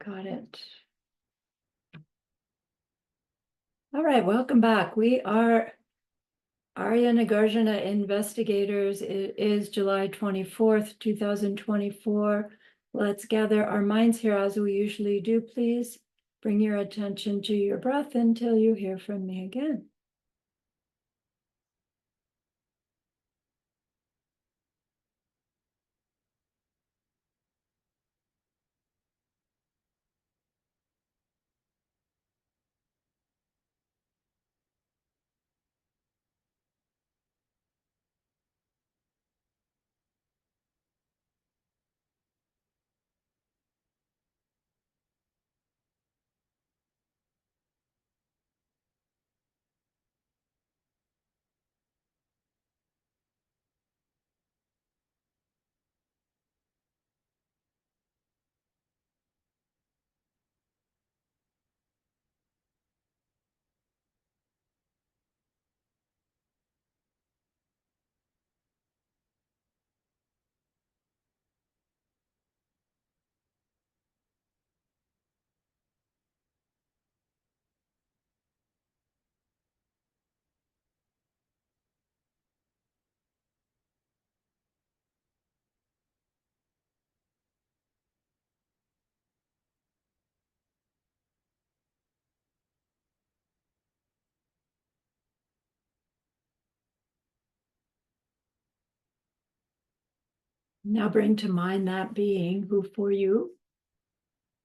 Got it. All right, welcome back. We are Nagarjuna Investigators. It is July 24th, 2024. Let's gather our minds here as we usually do. Please bring your attention to your breath until you hear from me again. Now bring to mind that being who for you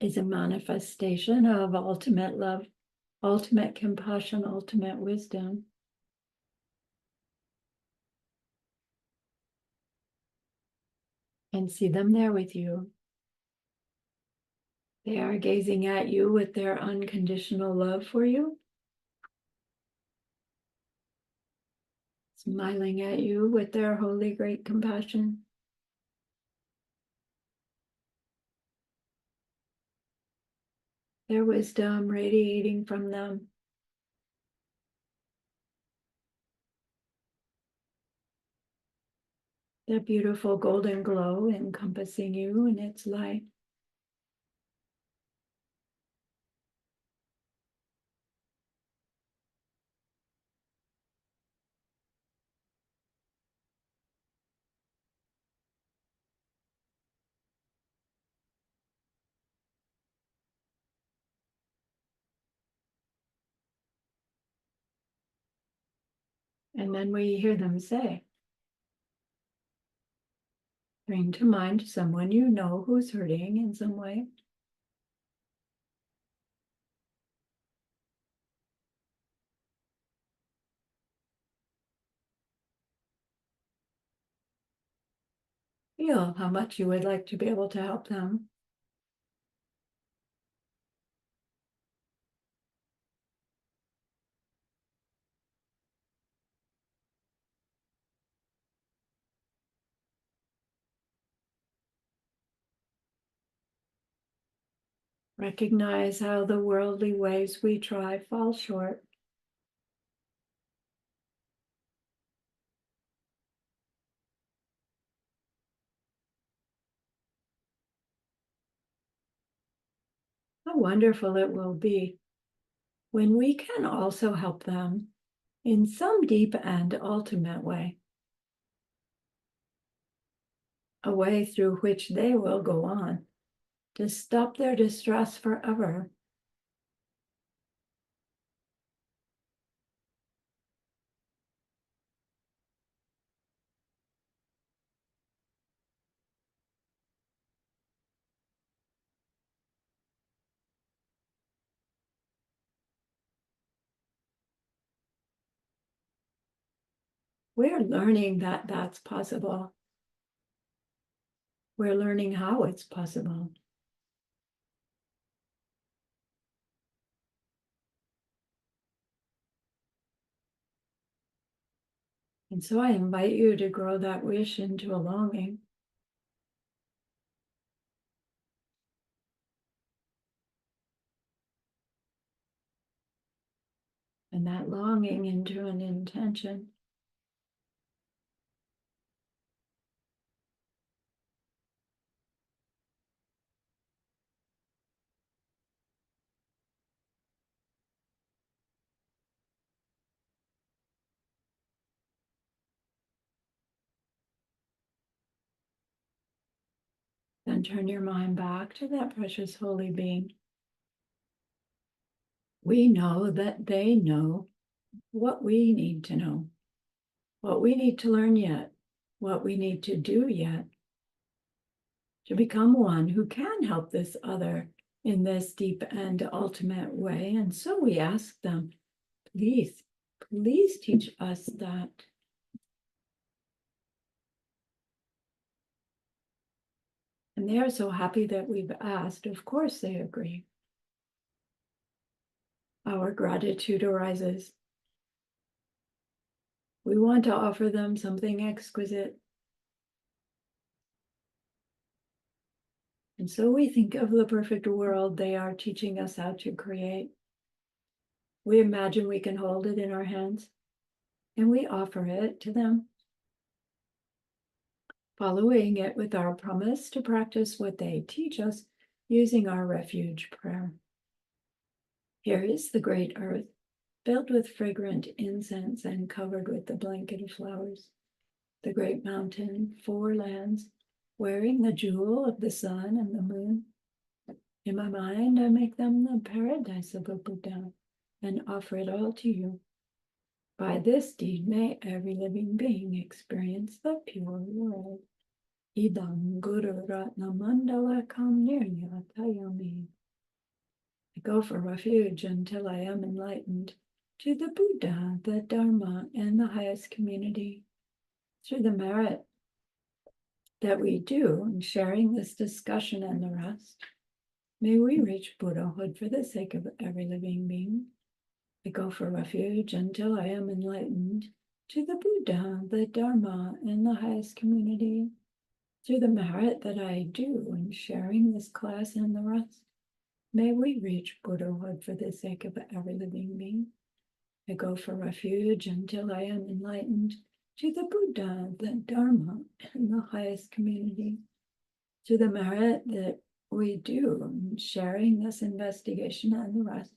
is a manifestation of ultimate love, ultimate compassion, ultimate wisdom. And see them there with you. They are gazing at you with their unconditional love for you, smiling at you with their holy great compassion. Their wisdom radiating from them. That beautiful golden glow encompassing you in its light. And then we hear them say, bring to mind someone you know who's hurting in some way. Feel how much you would like to be able to help them. Recognize how the worldly ways we try fall short. How wonderful it will be when we can also help them in some deep and ultimate way, a way through which they will go on to stop their distress forever. We're learning that that's possible. We're learning how it's possible. And so I invite you to grow that wish into a longing. And that longing into an intention. Then turn your mind back to that precious holy being. We know that they know what we need to know, what we need to learn yet, what we need to do yet, to become one who can help this other in this deep and ultimate way. And so we ask them, please, please teach us that. And they are so happy that we've asked. Of course they agree. Our gratitude arises. We want to offer them something exquisite. And so we think of the perfect world they are teaching us how to create. We imagine we can hold it in our hands, and we offer it to them, following it with our promise to practice what they teach us using our refuge prayer. Here is the great earth, filled with fragrant incense and covered with the blanket of flowers. The great mountain, 4 lands, wearing the jewel of the sun and the moon. In my mind, I make them the paradise of a Buddha and offer it all to you. By this deed, may every living being experience the pure world. Idam Guru Ratna Mandala Kam Nirya Tayami. I go for refuge until I am enlightened to the Buddha, the Dharma, and the highest community. Through the merit that we do in sharing this discussion and the rest, may we reach Buddhahood for the sake of every living being. I go for refuge until I am enlightened to the Buddha, the Dharma, and the highest community. Through the merit that I do in sharing this class and the rest, may we reach Buddhahood for the sake of every living being. I go for refuge until I am enlightened to the Buddha, the Dharma, and the highest community. Through the merit that we do in sharing this investigation and the rest,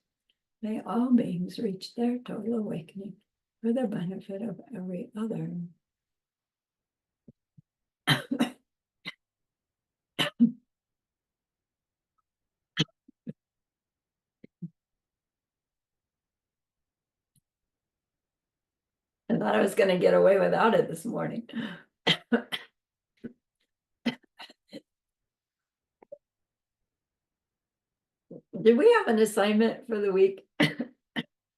may all beings reach their total awakening for the benefit of every other. I thought I was going to get away without it this morning. Did we have an assignment for the week?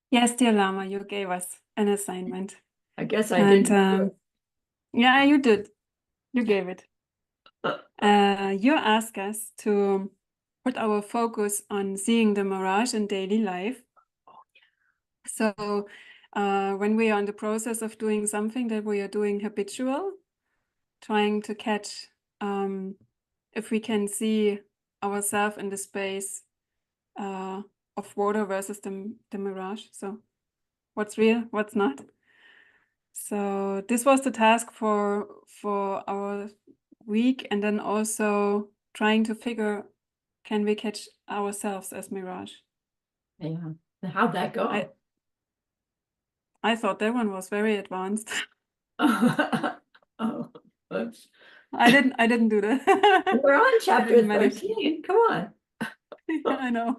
Yes, dear Lama, you gave us an assignment. I guess I didn't. Yeah, you did. You gave it. You asked us to put our focus on seeing the mirage in daily life. So when we are in the process of doing something that we are doing habitual, trying to catch if we can see ourselves in the space of water versus the mirage. So what's real, what's not. So this was the task for our week, and then also trying to figure, can we catch ourselves as mirage? Yeah. How'd that go? I thought that one was very advanced. Oh, oops. I didn't do that. We're on chapter 13. Come on. Yeah, I know.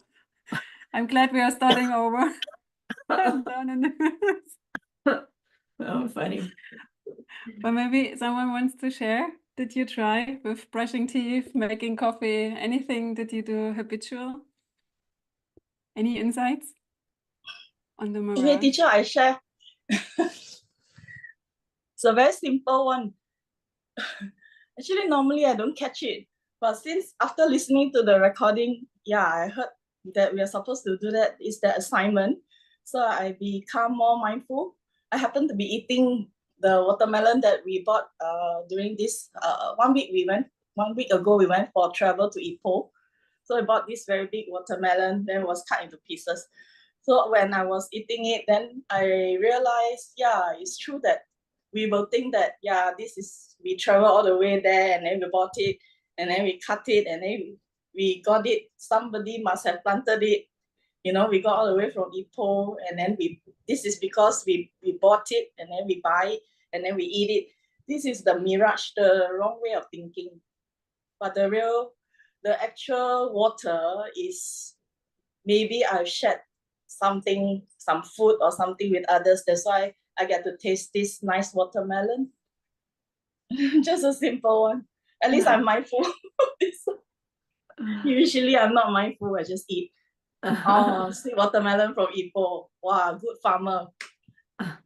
I'm glad we are starting over. I'm down in the Oh, funny. But maybe someone wants to share. Did you try with brushing teeth, making coffee, anything that you do habitual? Any insights on the mirage? Okay, teacher, I share. It's a very simple one. Actually, normally I don't catch it. But since after listening to the recording, yeah, I heard that we are supposed to do that. It's the assignment. So I become more mindful. I happen to be eating the watermelon that we bought during this 1 week. 1 week ago, we went for travel to Ipoh. So I bought this very big watermelon, then it was cut into pieces. So when I was eating it, then I realized, yeah, it's true that we will think that, yeah, we travel all the way there and then we bought it and then we cut it and then we got it. Somebody must have planted it. You know, we got all the way from Ipoh and then this is because we bought it and then we buy it and then we eat it. This is the mirage, the wrong way of thinking. But the real the actual water is maybe I've shared something, some food or something with others. That's why I get to taste this nice watermelon. Just a simple one. At least I'm mindful of this. Usually I'm not mindful, I just eat. Oh, sweet watermelon from Ipoh. Wow, good farmer.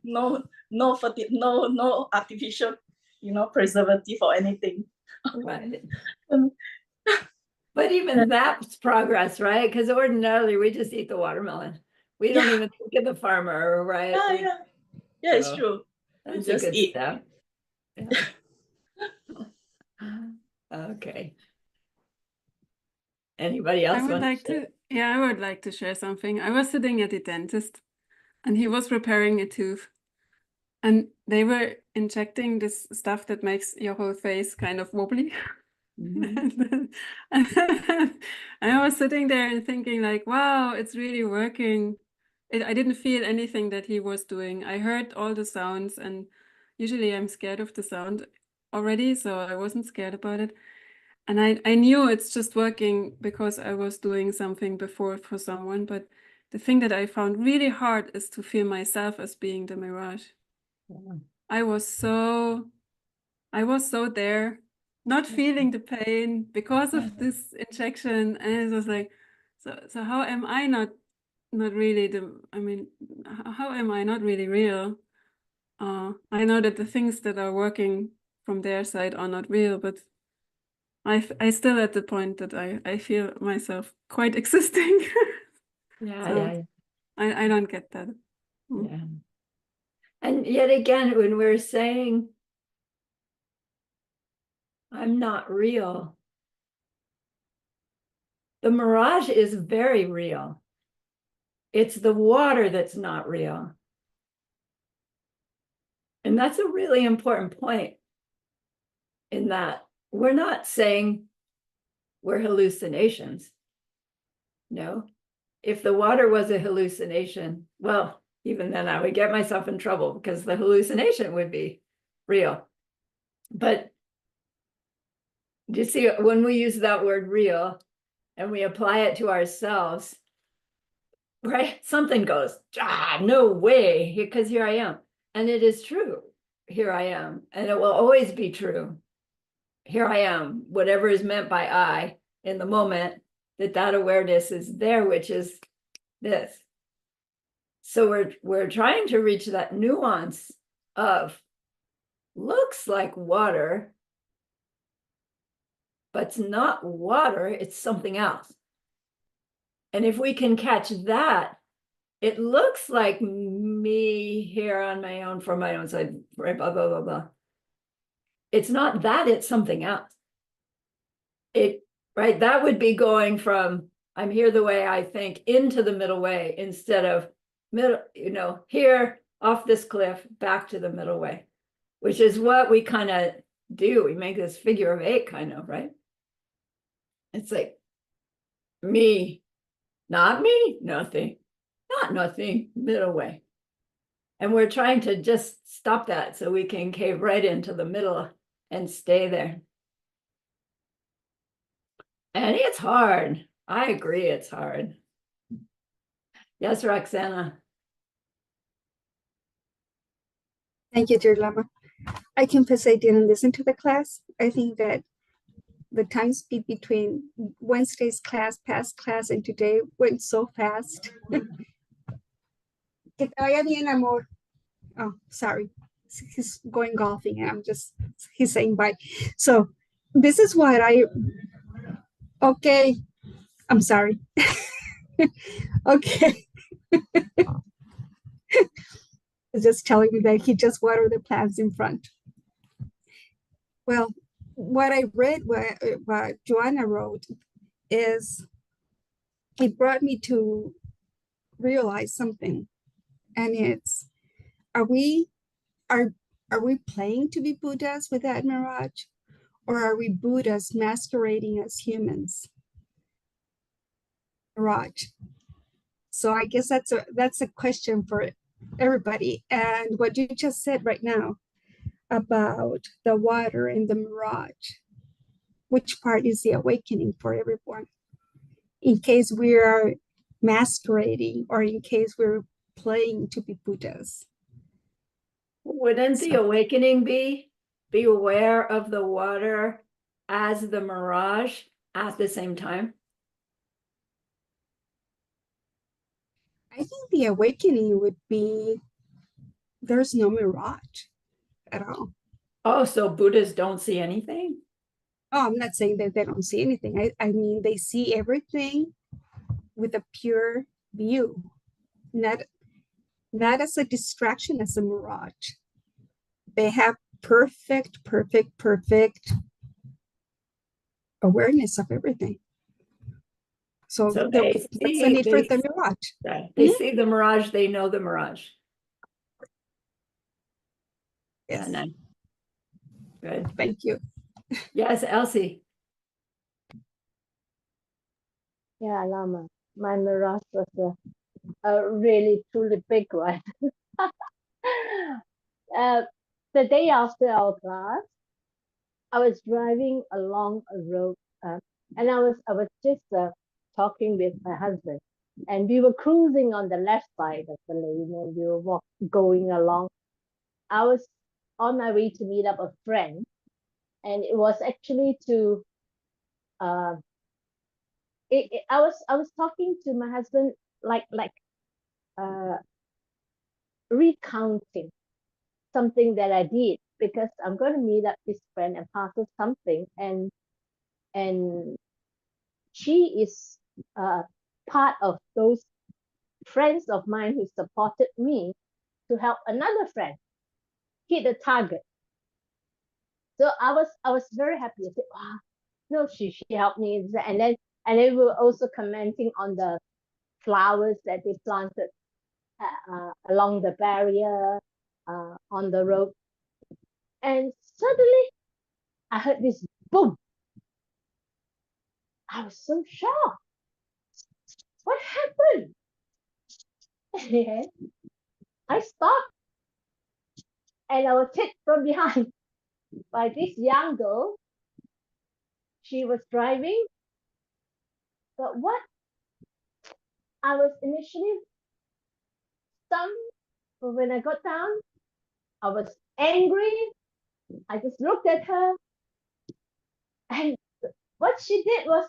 No artificial, preservative or anything. Right. But even that's progress, right? Because ordinarily we just eat the watermelon. We don't even think of the farmer, right? Yeah, it's So, true. That's We a just good eat. step. Yeah. Okay. Anybody else I would want like to? to, I would like to share something. I was sitting at the dentist and he was repairing a tooth. And they were injecting this stuff that makes your whole face kind of wobbly. Mhm. And I was sitting there and thinking like, wow, it's really working. I didn't feel anything that he was doing. I heard all the sounds, and usually I'm scared of the sound already, so I wasn't scared about it. And I knew it's just working because I was doing something before for someone. But the thing that I found really hard is to feel myself as being the mirage. Yeah. I was so there, not feeling the pain because of this injection, and it was like, so how am I not really how am I not really real? I know that the things that are working from their side are not real, but I still at the point that I feel myself quite existing. Yeah, So yeah, I don't get that. yeah. And yet again, when we're saying I'm not real, the mirage is very real. It's the water that's not real. And that's a really important point in that we're not saying we're hallucinations. No, if the water was a hallucination, well, even then I would get myself in trouble because the hallucination would be real. But do you see, when we use that word real and we apply it to ourselves, right? Something goes, no way, because here I am. And it is true. Here I am. And it will always be true. Here I am, whatever is meant by I in the moment, that awareness is there, which is this. So we're trying to reach that nuance of looks like water, but it's not water, it's something else. And if we can catch that, it looks like me here on my own, from my own side, right, blah, blah, blah, blah. It's not that, it's something else. Right, that would be going from I'm here the way I think into the middle way instead of middle, here off this cliff back to the middle way, which is what we kind of do. We make this figure of 8 kind of, right? It's like me, not me, nothing, not nothing, middle way. And we're trying to just stop that so we can cave right into the middle and stay there. And it's hard. I agree, it's hard. Yes, Roxana. Thank you, dear Lama. I confess I didn't listen to the class. I think that the time speed between Wednesday's class, past class, and today went so fast. Que te vaya bien, amor. Oh, sorry. He's going golfing and he's saying bye. So this is what okay. I'm sorry. Okay. He's just telling me that he just watered the plants in front. Well, what I read, what Joanna wrote, is it brought me to realize something, and it's, are we playing to be Buddhas with that mirage, or are we Buddhas masquerading as humans? Mirage. So I guess that's a question for everybody. And what you just said right now about the water and the mirage, which part is the awakening for everyone. In case we are masquerading or in case we're playing to be Buddhas. Wouldn't the awakening be aware of the water as the mirage at the same time? I think the awakening would be there's no mirage at all. Oh, so Buddhists don't see anything? Oh, I'm not saying that they don't see anything. I mean, they see everything with a pure view, not as a distraction, as a mirage. They have perfect awareness of everything. So, So what's the need for the mirage? They see the mirage, they know the mirage. Yes. Yeah, nice. Good. Thank you. Yes, Elsie. Yeah, Lama. My mirage was a really truly big one. The day after our class, I was driving along a road, and I was just talking with my husband, and we were cruising on the left side of the lane, and we were going along. I was on my way to meet up a friend, and it was actually to. I was talking to my husband like recounting something that I did, because I'm going to meet up this friend and pass her something, and she is part of those friends of mine who supported me to help another friend hit a target. So I was very happy. I said, wow, no, she helped me, and then we were also commenting on the flowers that they planted along the barrier on the road. And suddenly I heard this boom. I was so shocked. What happened? I stopped and I was hit from behind by this young girl. She was driving, but what? I was initially stunned, but when I got down, I was angry. I just looked at her, and what she did was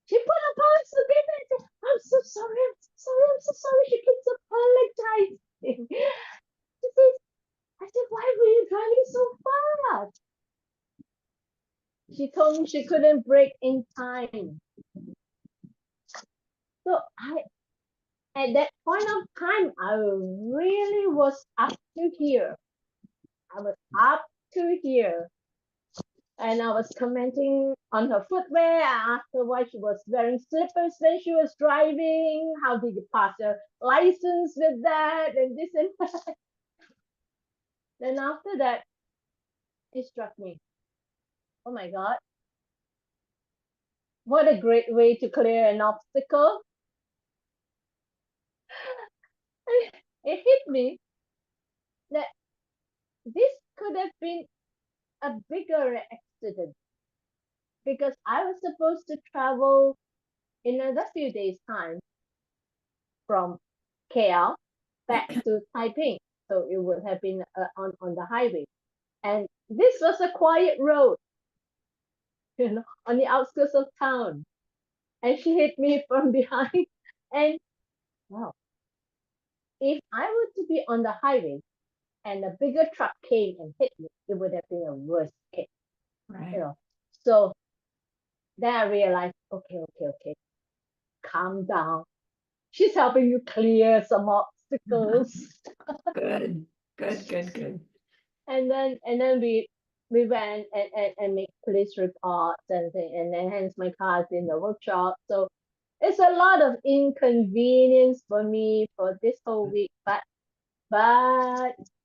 she put her palms together and said, I'm so sorry, I'm so sorry, I'm so sorry. She keeps apologizing. She says, I said, why were you driving so fast? She told me she couldn't brake in time. So at that point of time, I really was up to here. I was up to here. And I was commenting on her footwear. I asked her why she was wearing slippers when she was driving. How did you pass your license with that? And this and that. Then after that, it struck me. Oh my God. What a great way to clear an obstacle. It hit me that this could have been a bigger accident, because I was supposed to travel in another few days' time from KL back to Taipei. So it would have been on the highway. And this was a quiet road, on the outskirts of town. And she hit me from behind. And wow, if I were to be on the highway and a bigger truck came and hit me, it would have been a worse case. Right. So then I realized, okay, calm down. She's helping you clear some obstacles. Good. And then we went and make police reports and then hence my car's in the workshop. So it's a lot of inconvenience for me for this whole week. But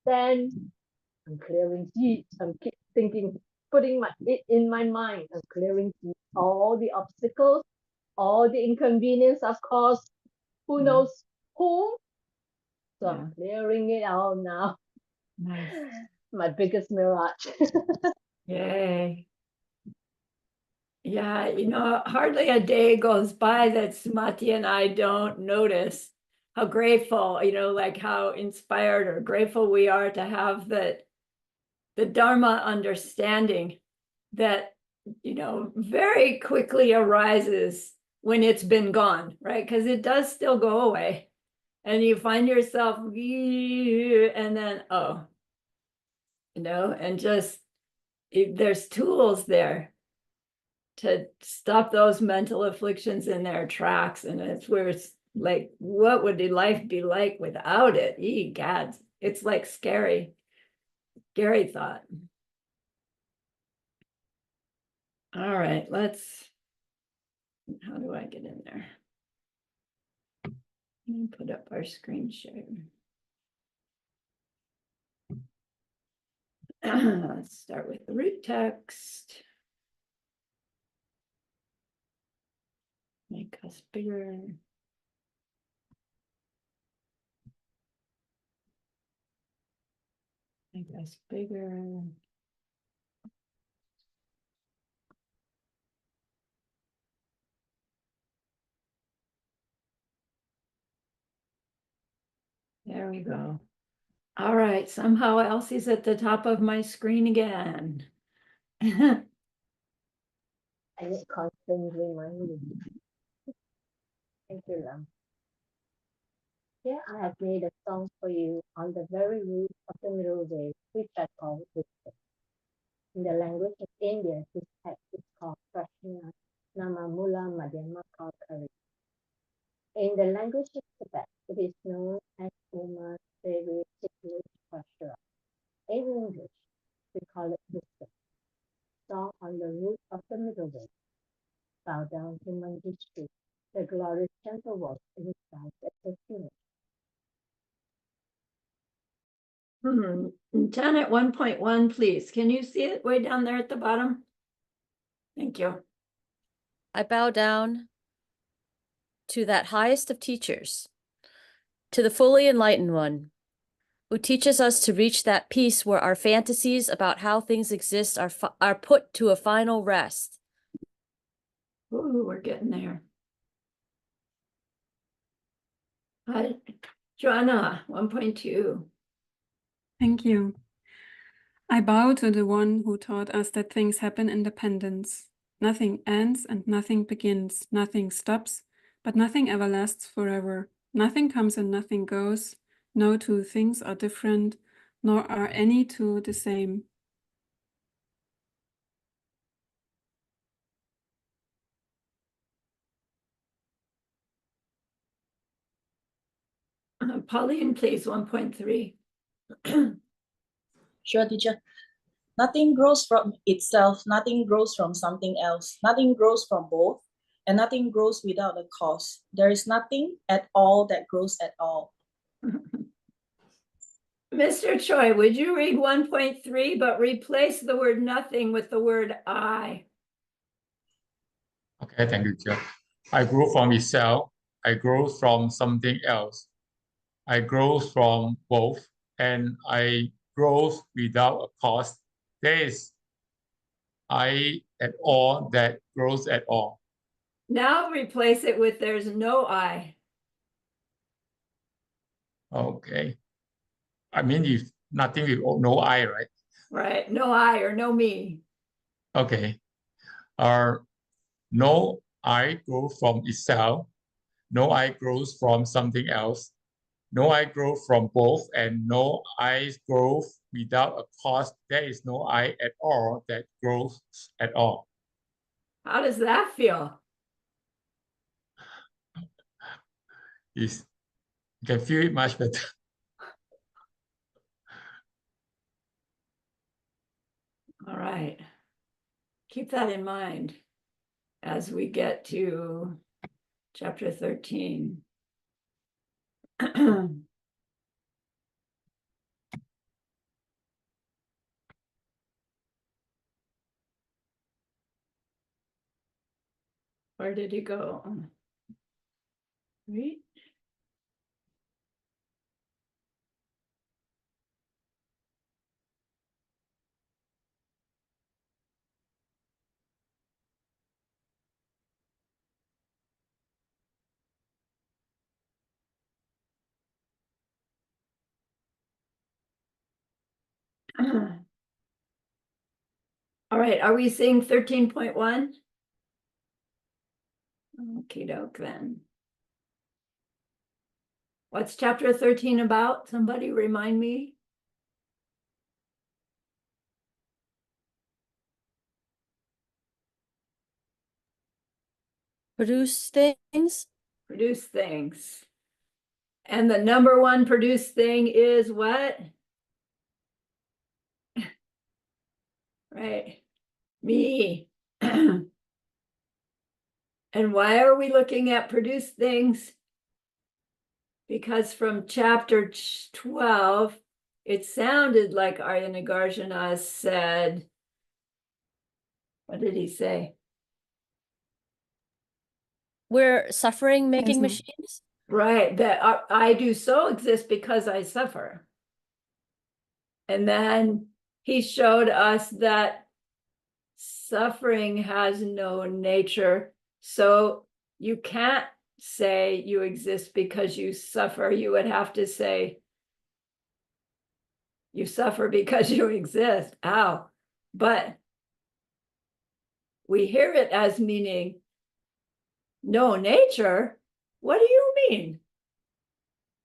then I'm clearing heat. I'm keep thinking, putting it in my mind. I'm clearing heat. All the obstacles, all the inconvenience, of course. Who knows whom? So I'm clearing it out now. Nice. My biggest mirage. Yay. Yeah, you know, hardly a day goes by that Sumati and I don't notice how grateful, you know, like how inspired or grateful we are to have that the Dharma understanding that, you know, very quickly arises when it's been gone, right? Because it does still go away. And you find yourself, and then, oh, you know, and just there's tools there to stop those mental afflictions in their tracks. And it's where it's like, what would life be like without it? God, it's like scary thought. All right, how do I get in there? Let me put up our screen share. Let's start with the root text. Make us bigger. Make us bigger. There we go. All right, somehow Elsie's at the top of my screen again. I need constant reminding. Thank you, Lam. Here I have made a song for you on the very root of the middle way, which I call wisdom. In the language of India, this text is called Prashna Nama Mula Madhyama Kalkari. In the language of Tibet, it is known as Uma Devi Sikhi Prashra. In English, we call it wisdom. Song on the root of the middle way. Bow down to Manjushri, the glorious temple walk in his size at the finish. Tenet 1.1, please. Can you see it way down there at the bottom? Thank you. I bow down to that highest of teachers, to the fully enlightened one, who teaches us to reach that peace where our fantasies about how things exist are put to a final rest. Ooh, we're getting there. Joanna, 1.2. Thank you. I bow to the one who taught us that things happen in dependence. Nothing ends and nothing begins, nothing stops, but nothing ever lasts forever. Nothing comes and nothing goes. No two things are different, nor are any two the same. Pauline, please, 1.3. Sure, teacher. Nothing grows from itself, nothing grows from something else, nothing grows from both, and nothing grows without a cause. There is nothing at all that grows at all. Mr. Choi, would you read 1.3, but replace the word nothing with the word I? Okay, thank you, teacher. I grow from itself. I grow from something else. I grow from both, and I grow without a cause. There is I at all that grows at all. Now replace it with there's no I. Okay. I mean, if nothing with no I, right? Right, no I or no me. Okay. No I grows from itself. No I grows from something else. No I grow from both, and no I grows without a cause. There is no I at all that grows at all. How does that feel? You can feel it much better. All right. Keep that in mind as we get to chapter 13. Where did he go? Read. All right, are we seeing 13.1? Okie doke then. What's chapter 13 about? Somebody remind me. Produce things. Produce things. And the number one produced thing is what? Right, me. And why are we looking at produced things? Because from chapter 12, it sounded like Arya Nagarjuna said, what did he say? We're suffering making Yes, machines. Right, that I do so exist because I suffer. And then he showed us that suffering has no nature. So you can't say you exist because you suffer. You would have to say you suffer because you exist. Ow. But we hear it as meaning no nature. What do you mean?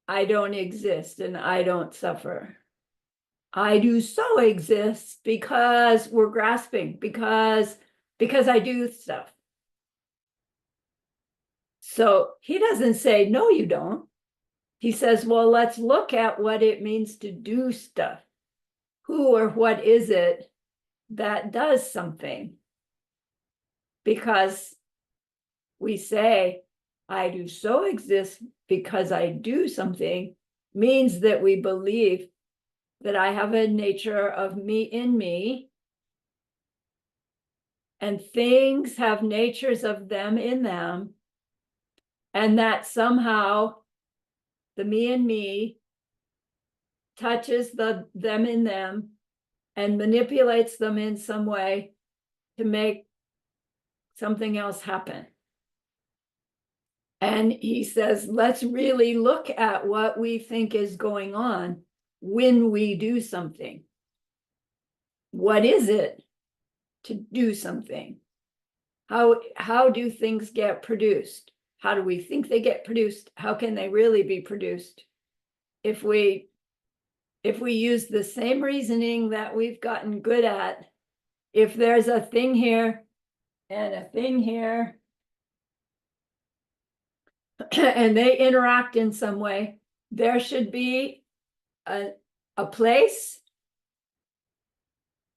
I don't exist and I don't suffer. I do so exist because we're grasping, because I do stuff. So he doesn't say, no, you don't. He says, well, let's look at what it means to do stuff. Who or what is it that does something? Because we say, I do so exist because I do something, means that we believe that I have a nature of me in me, and things have natures of them in them, and that somehow the me in me touches them in them and manipulates them in some way to make something else happen. And he says, let's really look at what we think is going on when we do something. What is it to do something? How do things get produced? How do we think they get produced? How can they really be produced? If we use the same reasoning that we've gotten good at, if there's a thing here and a thing here, and they interact in some way, there should be a place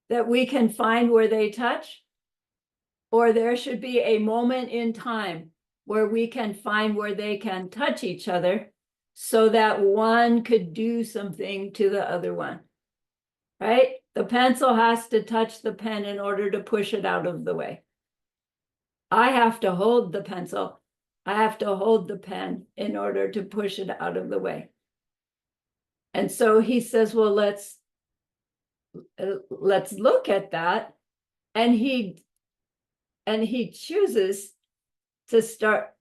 that we can find where they touch, or there should be a moment in time where we can find where they can touch each other so that one could do something to the other one, right? The pencil has to touch the pen in order to push it out of the way. I have to hold the pencil. I have to hold the pen in order to push it out of the way. And so he says, well, let's look at that. And he chooses to start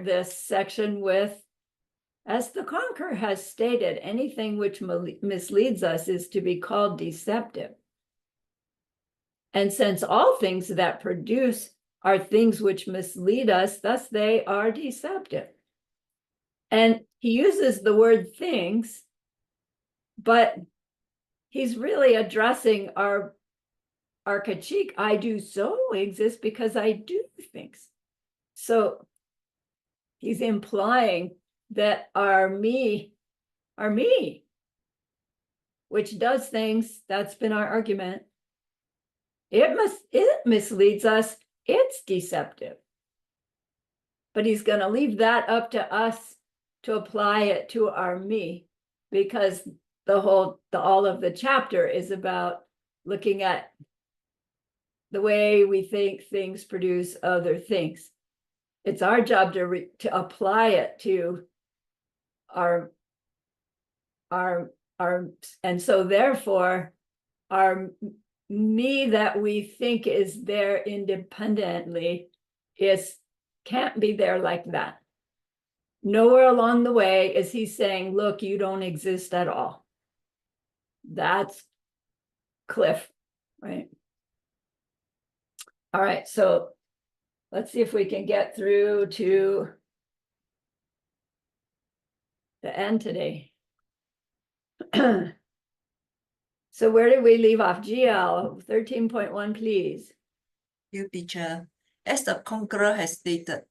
this section with, as the Conqueror has stated, anything which misleads us is to be called deceptive. And since all things that produce are things which mislead us, thus they are deceptive. And he uses the word things, but he's really addressing our kachik. I do so exist because I do things. So he's implying that our me, which does things, that's been our argument, it misleads us, it's deceptive. But he's going to leave that up to us to apply it to our me, because all of the chapter is about looking at the way we think things produce other things. It's our job to apply it to our, and so therefore our me that we think is there independently can't be there like that. Nowhere along the way is he saying, look, you don't exist at all. That's cliff, right? All right, so let's see if we can get through to the end today. So where did we leave off? GL 13.1, please. You teacher, as the conqueror has stated,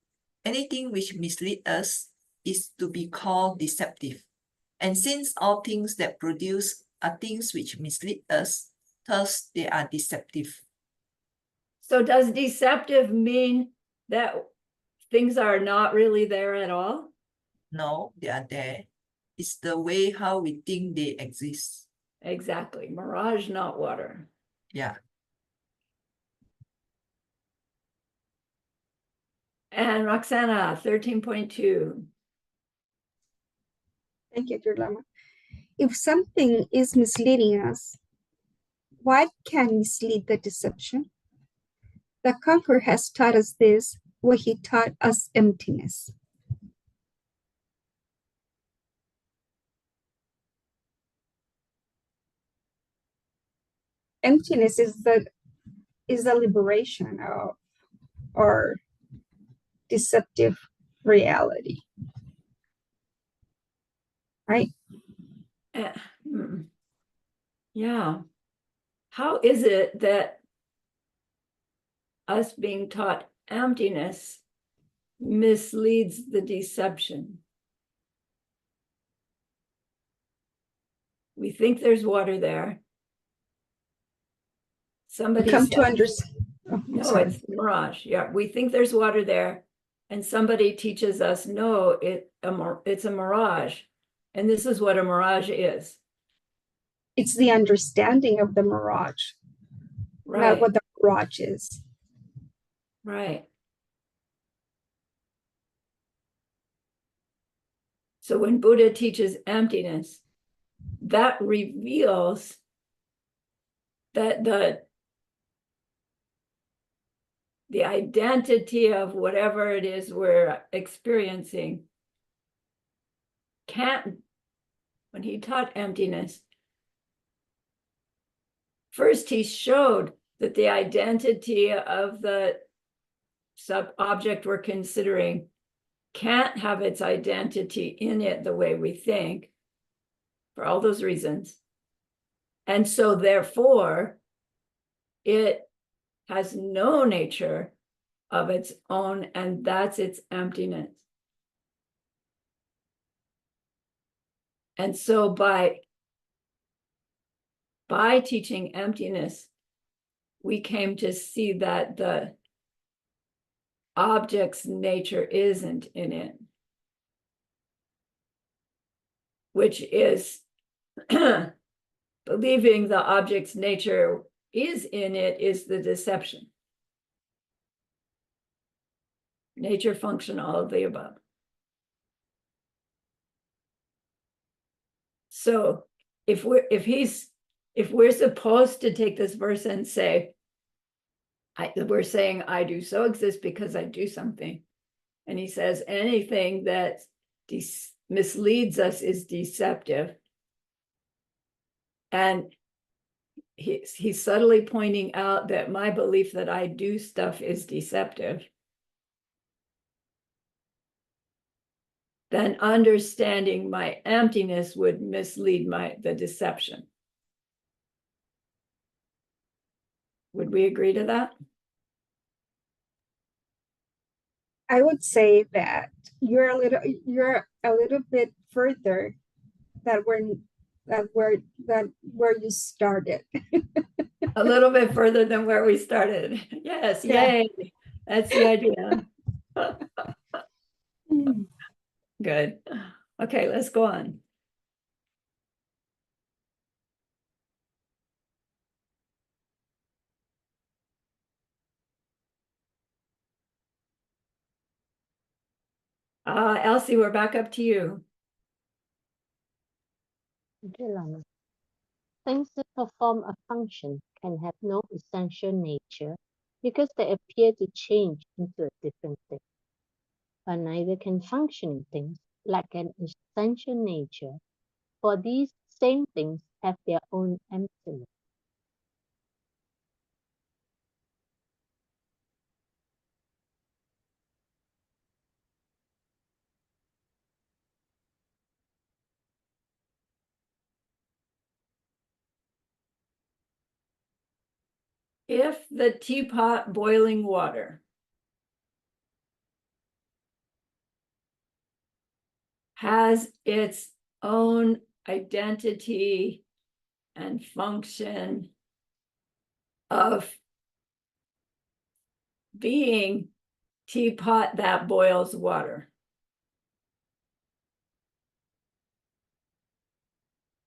anything which misleads us is to be called deceptive. And since all things that produce are things which mislead us, thus they are deceptive. So does deceptive mean that things are not really there at all? No, they are there. It's the way how we think they exist. Exactly. Mirage, not water. Yeah. And Roxana, 13.2. Thank you, Dear Lama. If something is misleading us, what can mislead the deception? The conqueror has taught us this, what he taught us emptiness. Emptiness is the liberation of or deceptive reality. Right? Eh, Yeah. How is it that us being taught emptiness misleads the deception? We think there's water there. Somebody Come says, to understand. Oh, no, sorry. it's mirage. Yeah, we think there's water there, and somebody teaches us, no, it's a mirage, and this is what a mirage is. It's the understanding of the mirage, not Right, what the mirage is. right. So when Buddha teaches emptiness, that reveals that the identity of whatever it is we're experiencing can't, when he taught emptiness, first he showed that the identity of the sub-object we're considering can't have its identity in it the way we think, for all those reasons. And so therefore, it has no nature of its own, and that's its emptiness. And so by teaching emptiness, we came to see that the object's nature isn't in it, which is believing the object's nature is in it is the deception. Nature, function, all of the above. So if we're supposed to take this verse and say, we're saying I do so exist because I do something. And he says anything that misleads us is deceptive. And he's subtly pointing out that my belief that I do stuff is deceptive. Then understanding my emptiness would mislead the deception. Would we agree to that? I would say that you're a little bit further than where you started. A little bit further than where we started. Yes, Yeah. yay. That's the idea. Good. Okay, let's go on. Elsie, we're back up to you. Dear Lama, things that perform a function can have no essential nature because they appear to change into a different thing. But neither can functioning things lack an essential nature, for these same things have their own emptiness. If the teapot boiling water has its own identity and function of being teapot that boils water,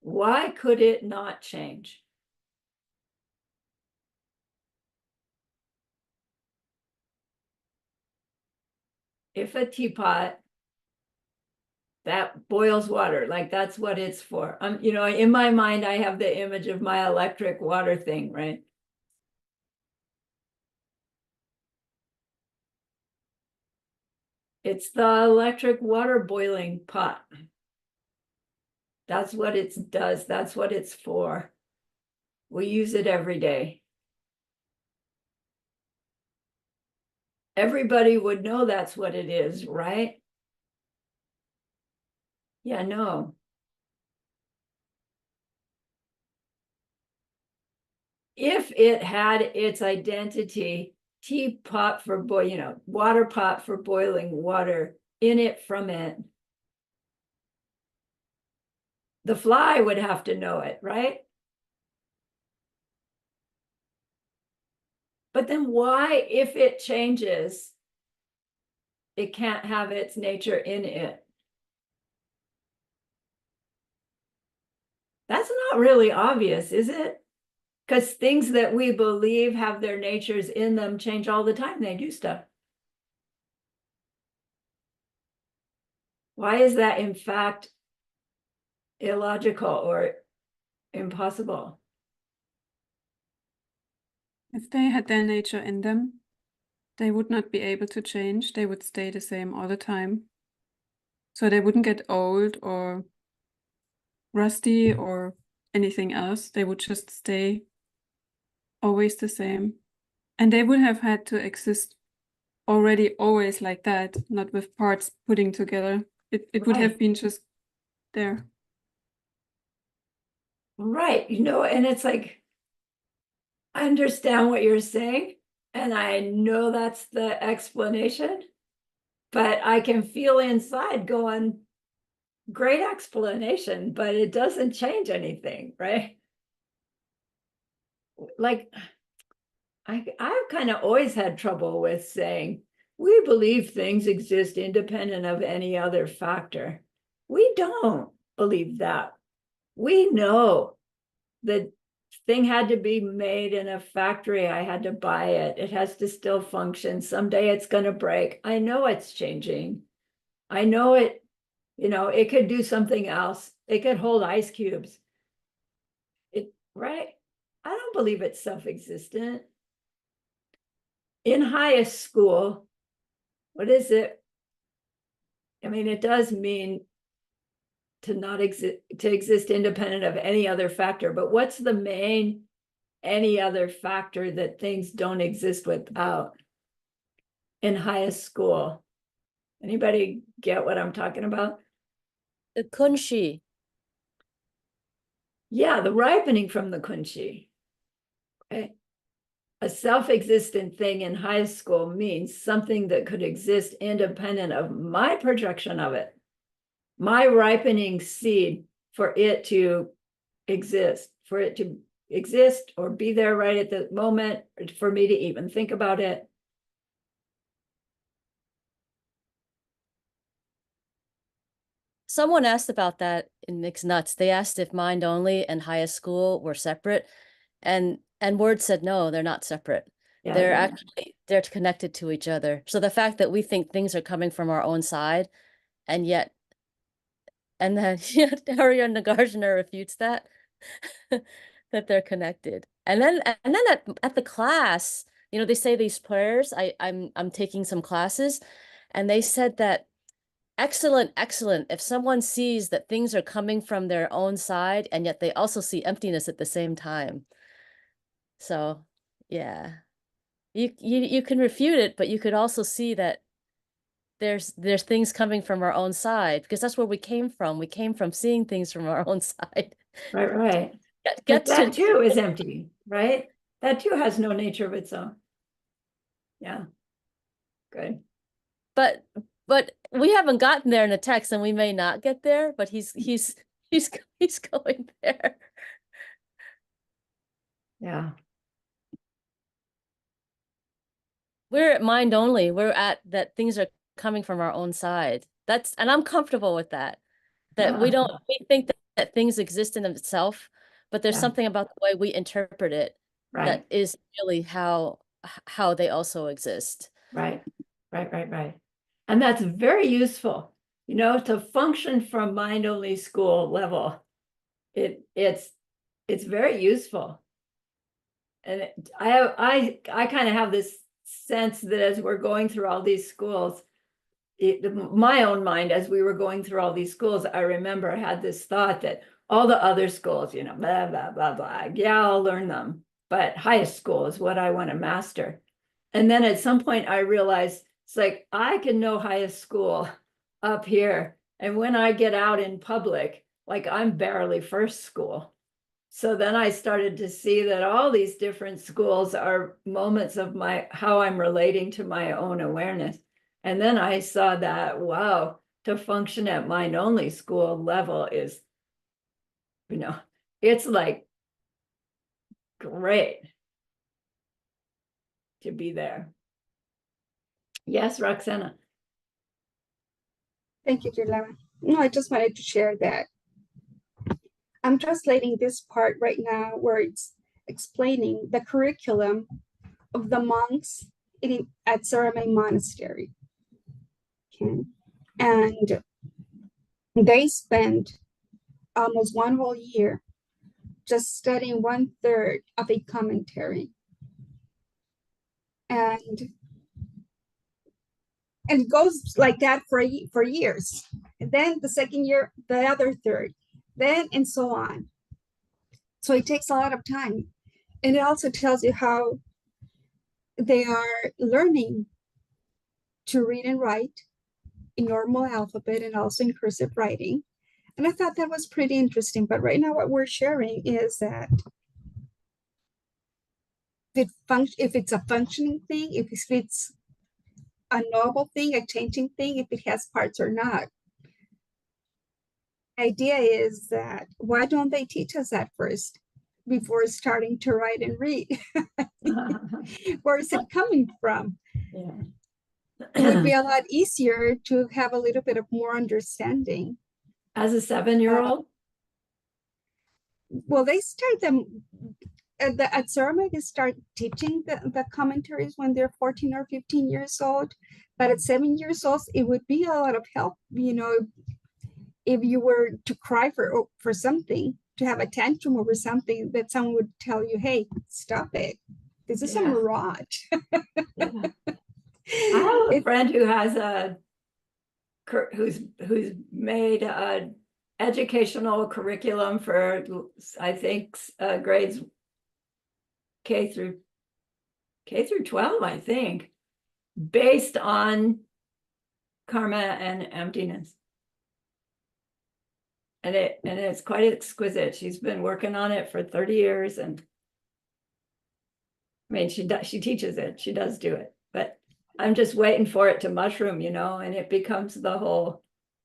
why could it not change? If a teapot that boils water, like that's what it's for. You know, in my mind, I have the image of my electric water thing, right? It's the electric water boiling pot. That's what it does. That's what it's for. We use it every day. Everybody would know that's what it is, right? Yeah, no. If it had its identity, teapot for water pot for boiling water in it from it, the fly would have to know it, right? But then why, if it changes, it can't have its nature in it? That's not really obvious, is it? Because things that we believe have their natures in them change all the time. They do stuff. Why is that, in fact, illogical or impossible? If they had their nature in them, they would not be able to change. They would stay the same all the time. So they wouldn't get old or rusty or anything else. They would just stay always the same. And they would have had to exist already always like that, not with parts putting together. It would have Right. been just there. Right, and it's like, I understand what you're saying, and I know that's the explanation, but I can feel inside going, great explanation, but it doesn't change anything, right? Like, I've kind of always had trouble with saying, we believe things exist independent of any other factor. We don't believe that. We know the thing had to be made in a factory. I had to buy it. It has to still function. Someday it's going to break. I know it's changing. I know it, it could do something else. It could hold ice cubes. Right? I don't believe it's self-existent. In highest school, what is it? I mean, it does mean to not exist, to exist independent of any other factor, but what's the main any other factor that things don't exist without in highest school? Anybody get what I'm talking about? The kunshi. Yeah, the ripening from the kunshi. Okay. A self-existent thing in high school means something that could exist independent of my projection of it, my ripening seed for it to exist, or be there right at the moment, for me to even think about it. Someone asked about that in Mixed Nuts. They asked if mind only and highest school were separate, and Word said no, they're not separate. Yeah, They're yeah. actually they're connected to each other. So the fact that we think things are coming from our own side, and then Arya Nagarjuna refutes that that they're connected. And then at the class, they say these prayers. I'm taking some classes, and they said that excellent, excellent. If someone sees that things are coming from their own side, and yet they also see emptiness at the same time. So, yeah, you can refute it, but you could also see that there's things coming from our own side, because that's where we came from. We came from seeing things from our own side. Right. Get But to that too is empty, right? That too has no nature of its own. Yeah. Good. But we haven't gotten there in the text, and we may not get there, but he's going there. Yeah. We're at mind only. We're at that things are coming from our own side. And I'm comfortable with that. That we think that things exist in themselves, but there's Yeah. something about the way we interpret it Right. that is really how they also exist. Right. And that's very useful, you know, to function from mind only school level. It's very useful. And I kind of have this sense that as we're going through all these schools, my own mind, as we were going through all these schools, I remember I had this thought that all the other schools, you know, blah, blah, blah, blah. Yeah, I'll learn them. But highest school is what I want to master. And then at some point I realized it's like, I can know highest school up here. And when I get out in public, like I'm barely first school. So then I started to see that all these different schools are moments of how I'm relating to my own awareness. And then I saw that, wow, to function at mind only school level is, you know, it's like great to be there. Yes, Roxana. Thank you, Dilema. No, I just wanted to share that. I'm translating this part right now where it's explaining the curriculum of the monks at Saramay Monastery. Okay. And they spent almost one whole year just studying 1/3 of a commentary. And it goes like that for years. And then the second year, the other third, then and so on. So it takes a lot of time. And it also tells you how they are learning to read and write in normal alphabet and also in cursive writing. And I thought that was pretty interesting. But right now what we're sharing is that if it's a functioning thing, if it's a novel thing, a changing thing, if it has parts or not. The idea is that why don't they teach us that first before starting to write and read? Where is it coming from? Yeah. It would be a lot easier to have a little bit of more understanding. As a 7-year-old? Well, they start them at Saramay, they start teaching the commentaries when they're 14 or 15 years old. But at 7 years old, it would be a lot of help, you know, if you were to cry for something, to have a tantrum over something, that someone would tell you, hey, stop it. This is a mirage. Yeah. I have a friend who has who's made an educational curriculum for, I think, grades K through 12, I think, based on karma and emptiness. And it's quite exquisite. She's been working on it for 30 years, and I mean, she teaches it. She does do it, but I'm just waiting for it to mushroom, you know, and it becomes the whole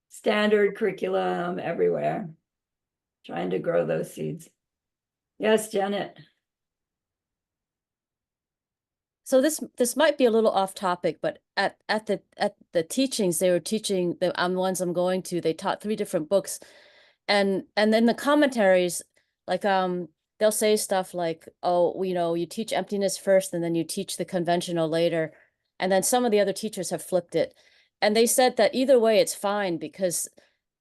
standard curriculum everywhere. Trying to grow those seeds. Yes, Janet. So this might be a little off topic, but at the teachings they were teaching, the ones I'm going to, they taught 3 different books, and then the commentaries, like they'll say stuff like, oh, you know, you teach emptiness first and then you teach the conventional later, and then some of the other teachers have flipped it, and they said that either way it's fine because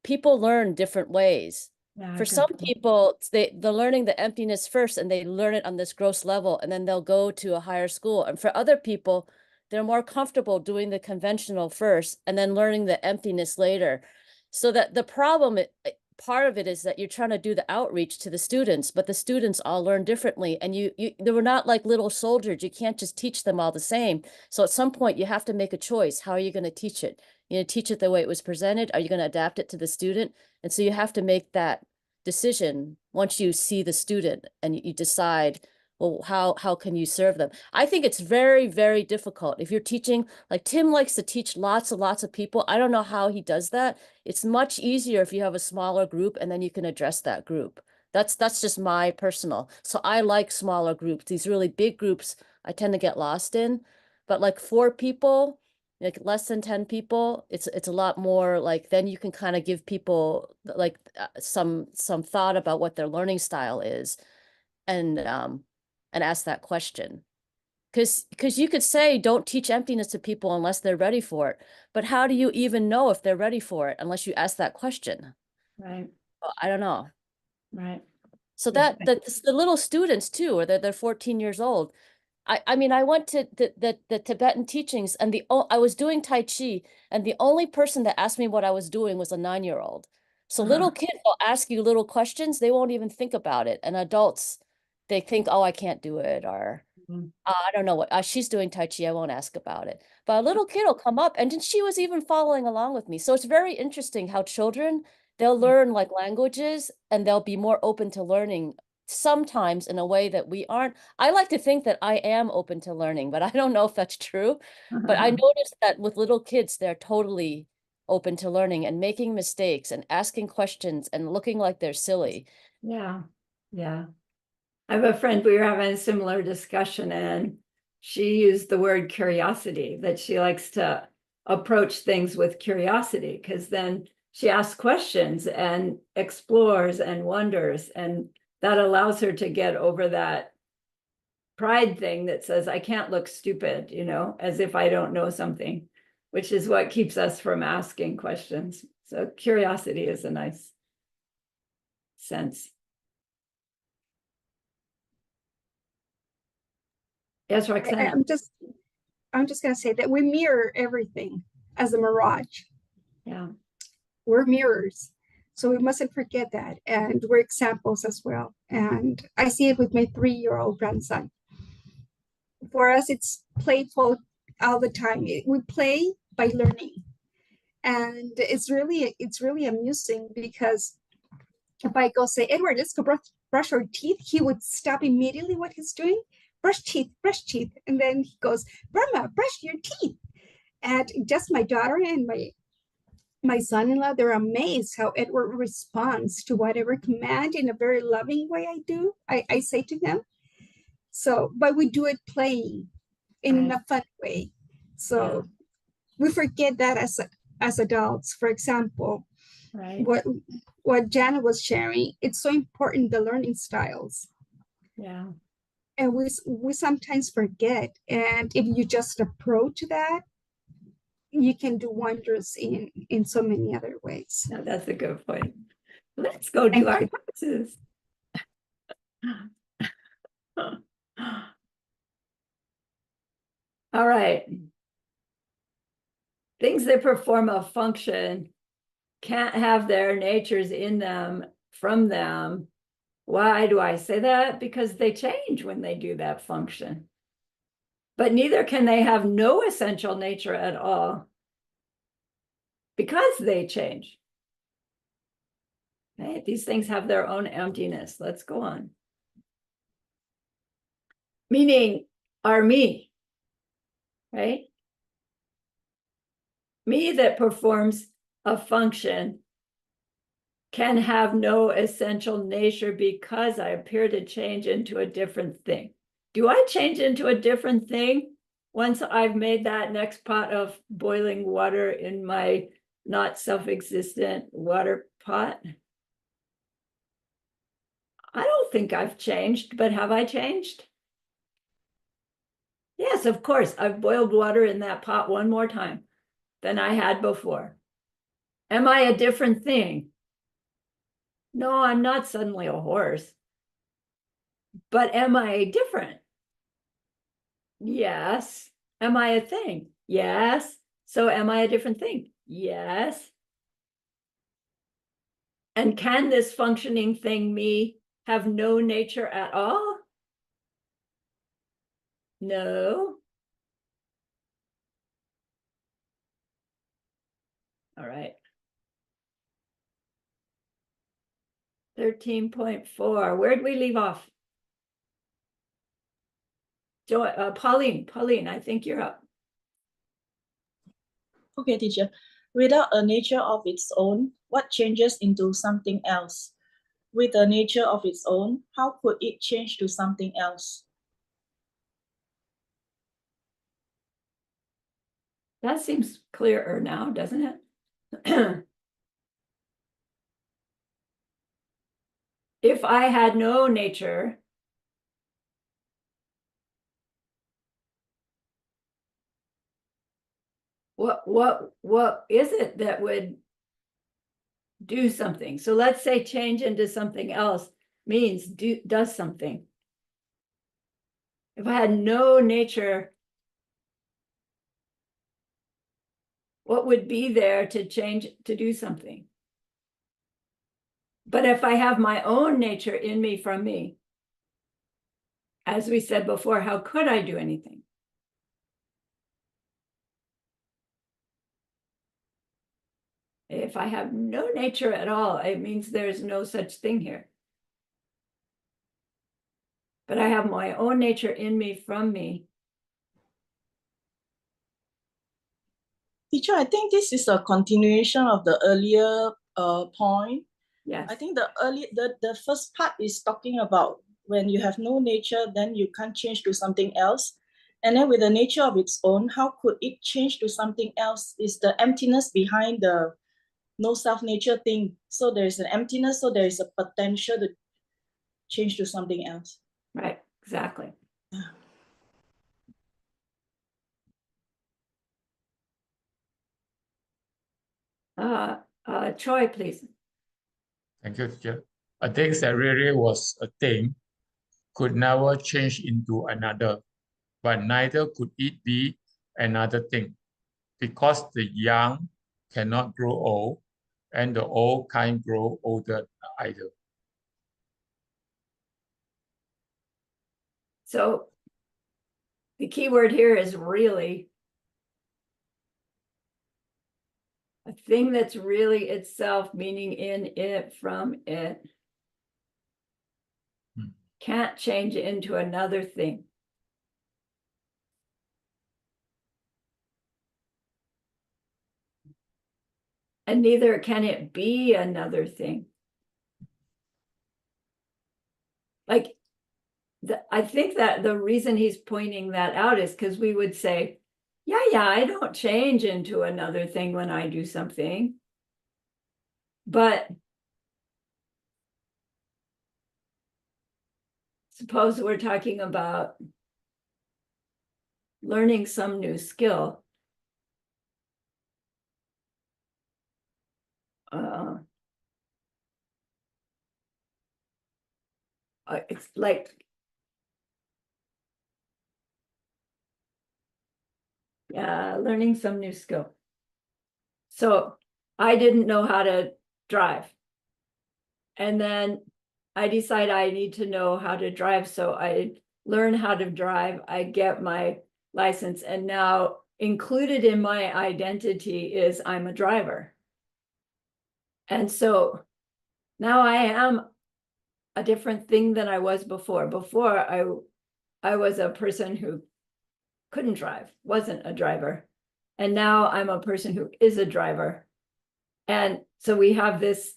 people learn different ways. For some people, they're learning the emptiness first and they learn it on this gross level, and then they'll go to a higher school. And for other people, they're more comfortable doing the conventional first and then learning the emptiness later. So that the problem, part of it is that you're trying to do the outreach to the students, but the students all learn differently. And they were not like little soldiers. You can't just teach them all the same. So at some point you have to make a choice. How are you going to teach it? You know, teach it the way it was presented? Are you going to adapt it to the student? And so you have to make that decision once you see the student and you decide well, how can you serve them? I think it's very, very difficult. If you're teaching, like Tim likes to teach lots and lots of people. I don't know how he does that. It's much easier if you have a smaller group and then you can address that group. That's just my personal. So I like smaller groups. These really big groups I tend to get lost in. But like 4 people, like less than 10 people, it's a lot more like, then you can kind of give people like some thought about what their learning style is, and ask that question. Because you could say, don't teach emptiness to people unless they're ready for it. But how do you even know if they're ready for it unless you ask that question? Right, Well, I don't know. right. So Yeah. that's the little students too, or they're 14 years old. I mean, I went to the Tibetan teachings, and I was doing Tai Chi, and the only person that asked me what I was doing was a 9-year-old. So little kids will ask you little questions, they won't even think about it. And adults, they think, oh, I can't do it, or Mhm. I don't know what, she's doing Tai Chi, I won't ask about it. But a little kid will come up, and then she was even following along with me. So it's very interesting how children, they'll learn like languages, and they'll be more open to learning sometimes in a way that we aren't. I like to think that I am open to learning, but I don't know if that's true. But I noticed that with little kids, they're totally open to learning and making mistakes and asking questions and looking like they're silly. Yeah, yeah. I have a friend, we were having a similar discussion, and she used the word curiosity, that she likes to approach things with curiosity, because then she asks questions and explores and wonders, and that allows her to get over that pride thing that says, I can't look stupid, as if I don't know something, which is what keeps us from asking questions. So curiosity is a nice sense. Yes, Roxanne. I'm just gonna say that we mirror everything as a mirage. Yeah. We're mirrors. So we mustn't forget that. And we're examples as well. And I see it with my 3-year-old grandson. For us, it's playful all the time. We play by learning. And it's really amusing, because if I go say, Edward, let's go brush our teeth, he would stop immediately what he's doing. Brush teeth. And then he goes, Burma, brush your teeth. And just my daughter and my son-in-law, they're amazed how Edward responds to whatever command in a very loving way I say to him. So, but we do it playing in a fun way. So we forget that as adults. For example, Right. what Jana was sharing, it's so important, the learning styles. Yeah. And we sometimes forget. And if you just approach that, you can do wonders in so many other ways. No, that's a good point. Let's go do our taxes. All right. Things that perform a function can't have their natures in them, from them. Why do I say that? Because they change when they do that function. But neither can they have no essential nature at all, because they change. Right? These things have their own emptiness. Let's go on. Meaning our me, right? Me that performs a function can have no essential nature because I appear to change into a different thing. Do I change into a different thing once I've made that next pot of boiling water in my not self-existent water pot? I don't think I've changed, but have I changed? Yes, of course. I've boiled water in that pot one more time than I had before. Am I a different thing? No, I'm not suddenly a horse. But am I different? Yes. Am I a thing? Yes. So am I a different thing? Yes. And can this functioning thing, me, have no nature at all? No. All right. 13.4. Where'd we leave off? Pauline, I think you're up. Okay, teacher. Without a nature of its own, what changes into something else? With a nature of its own, how could it change to something else? That seems clearer now, doesn't it? If I had no nature, what is it that would do something? So let's say change into something else means does something. If I had no nature, what would be there to change, to do something? But if I have my own nature in me from me, as we said before, how could I do anything? If I have no nature at all, it means there's no such thing here. But I have my own nature in me from me. Teacher, I think this is a continuation of the earlier point. Yes. I think the first part is talking about when you have no nature, then you can't change to something else. And then with the nature of its own, how could it change to something else? Is the emptiness behind the no self-nature thing. So there is an emptiness, so there is a potential to change to something else. Right, exactly. Troy, please. Thank you, teacher. A thing that really was a thing could never change into another, but neither could it be another thing, because the young cannot grow old, and the old can't grow older either. So the key word here is really. A thing that's really itself, meaning in it, from it, can't change into another thing. And neither can it be another thing. Like, I think that the reason he's pointing that out is because we would say, yeah, I don't change into another thing when I do something. But suppose we're talking about learning some new skill. It's like, learning some new skill. So I didn't know how to drive. And then I decide I need to know how to drive. So I learn how to drive. I get my license. And now included in my identity is I'm a driver. And so now I am a different thing than I was before. Before I was a person who couldn't drive, wasn't a driver. And now I'm a person who is a driver. And so we have this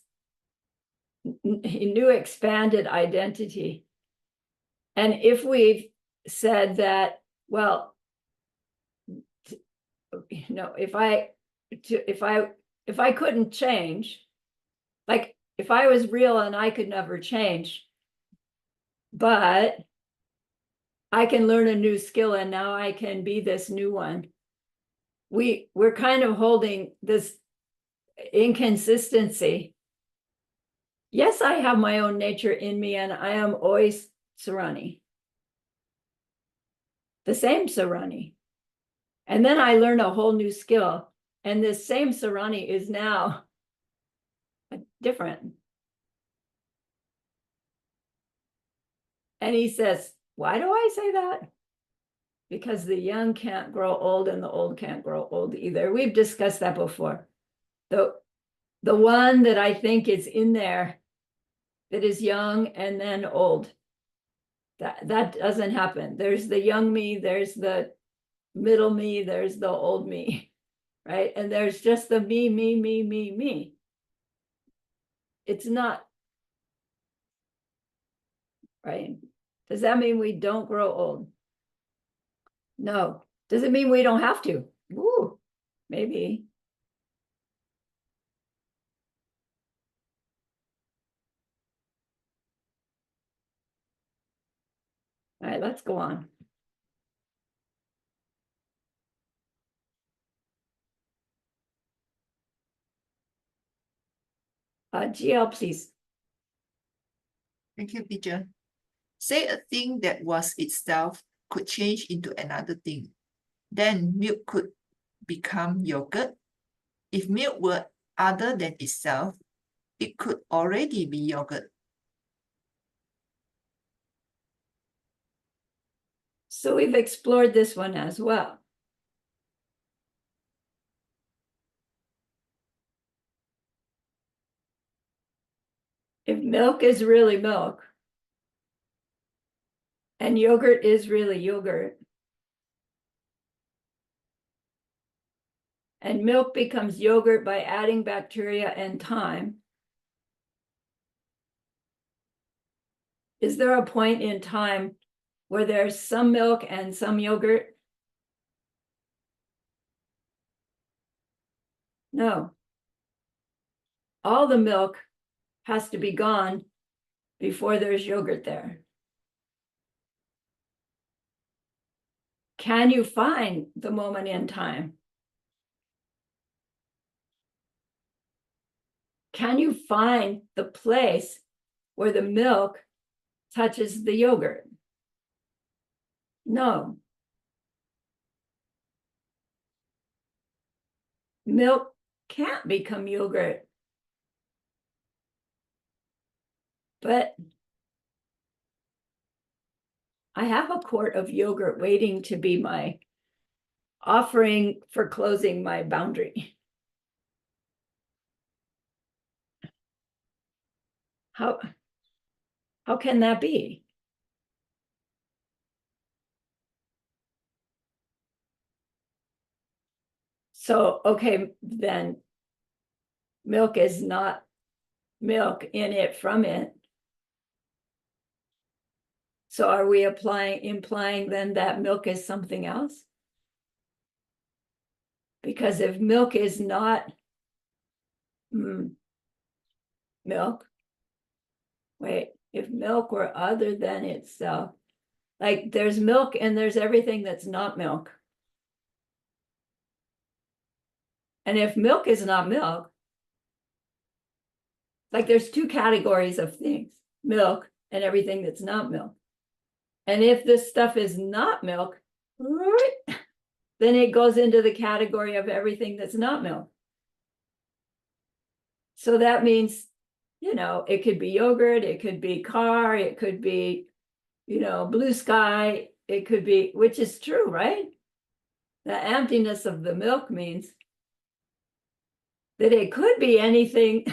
new expanded identity. And if we've said that, well, if I couldn't change, like if I was real and I could never change, but I can learn a new skill and now I can be this new one. We're kind of holding this inconsistency. Yes, I have my own nature in me and I am always Sarani. The same Sarani. And then I learn a whole new skill. And this same Sarani is now different. And he says, why do I say that? Because the young can't grow old and the old can't grow old either. We've discussed that before. The one that I think is in there that is young and then old That doesn't happen. There's the young me, there's the middle me, there's the old me, right? And there's just the me. It's not, right? Does that mean we don't grow old? No. Does it mean we don't have to? Ooh, maybe. All right, let's go on. GL, please. Thank you, teacher. Say a thing that was itself could change into another thing. Then milk could become yogurt. If milk were other than itself, it could already be yogurt. So we've explored this one as well. If milk is really milk, and yogurt is really yogurt, and milk becomes yogurt by adding bacteria and time, is there a point in time where there's some milk and some yogurt? No. All the milk has to be gone before there's yogurt there. Can you find the moment in time? Can you find the place where the milk touches the yogurt? No. Milk can't become yogurt. But I have a quart of yogurt waiting to be my offering for closing my boundary. How can that be? So, okay, then milk is not milk in it from it. So are we implying then that milk is something else? Because if milk is not milk, wait, if milk were other than itself, like there's milk and there's everything that's not milk. And if milk is not milk, like there's two categories of things, milk and everything that's not milk. And if this stuff is not milk, then it goes into the category of everything that's not milk. So that means, you know, it could be yogurt, it could be car, it could be, you know, blue sky, it could be, which is true, right? The emptiness of the milk means that it could be anything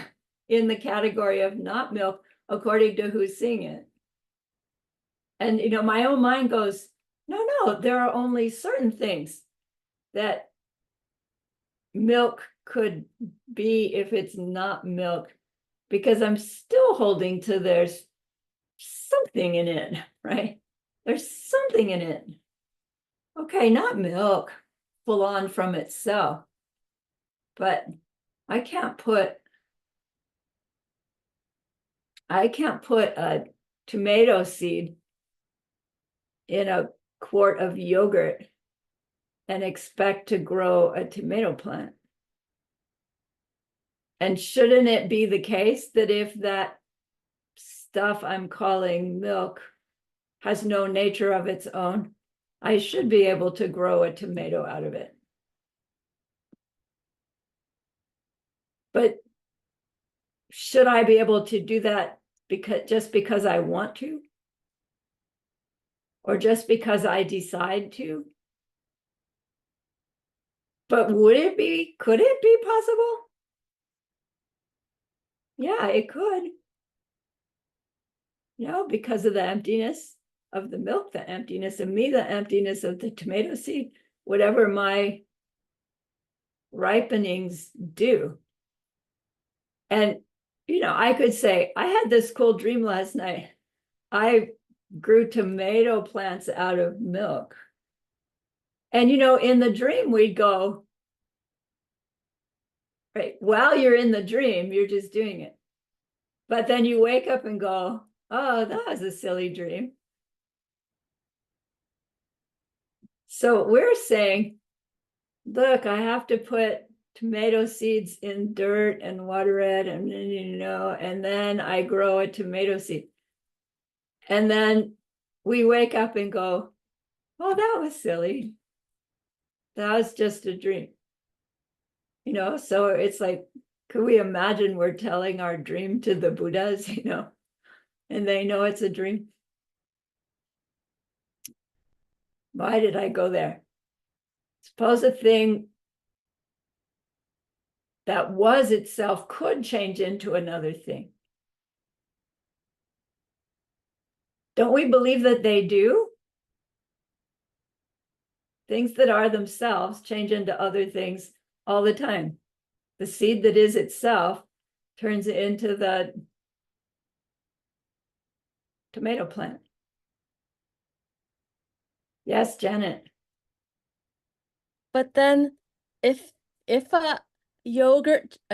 in the category of not milk, according to who's seeing it. And, you know, my own mind goes, no, there are only certain things that milk could be if it's not milk, because I'm still holding to there's something in it, right? There's something in it. Okay, not milk full on from itself, but I can't put a tomato seed in a quart of yogurt and expect to grow a tomato plant. And shouldn't it be the case that if that stuff I'm calling milk has no nature of its own, I should be able to grow a tomato out of it? But should I be able to do that just because I want to? Or just because I decide to? But could it be possible? Yeah, it could. You know, because of the emptiness of the milk, the emptiness of me, the emptiness of the tomato seed, whatever my ripenings do. And, you know, I could say, I had this cool dream last night. I grew tomato plants out of milk. And, you know, in the dream, we'd go, right, while you're in the dream, you're just doing it. But then you wake up and go, oh, that was a silly dream. So we're saying, look, I have to put tomato seeds in dirt and water it, and you know, and then I grow a tomato seed. And then we wake up and go, oh, that was silly. That was just a dream. You know, so it's like, could we imagine we're telling our dream to the Buddhas, you know, and they know it's a dream? Why did I go there? Suppose a thing that was itself could change into another thing. Don't we believe that they do? Things that are themselves change into other things all the time. The seed that is itself turns into the tomato plant. Yes, Janet. But then if a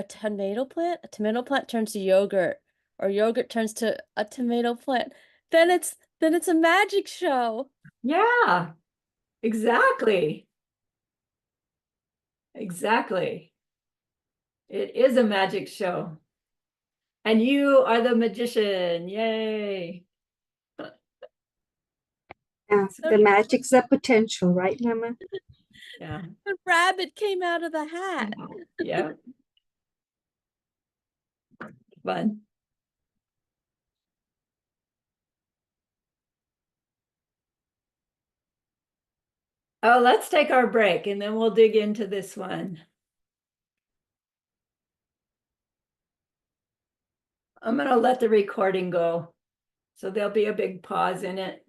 tomato plant turns to yogurt, or yogurt turns to a tomato plant, then it's a magic show. Yeah, exactly. Exactly. It is a magic show. And you are the magician. Yay. Yeah, the magic's the potential, right, Lama? Yeah. The rabbit came out of the hat. Yeah. Fun. Oh, let's take our break and then we'll dig into this one. I'm going to let the recording go. So there'll be a big pause in it.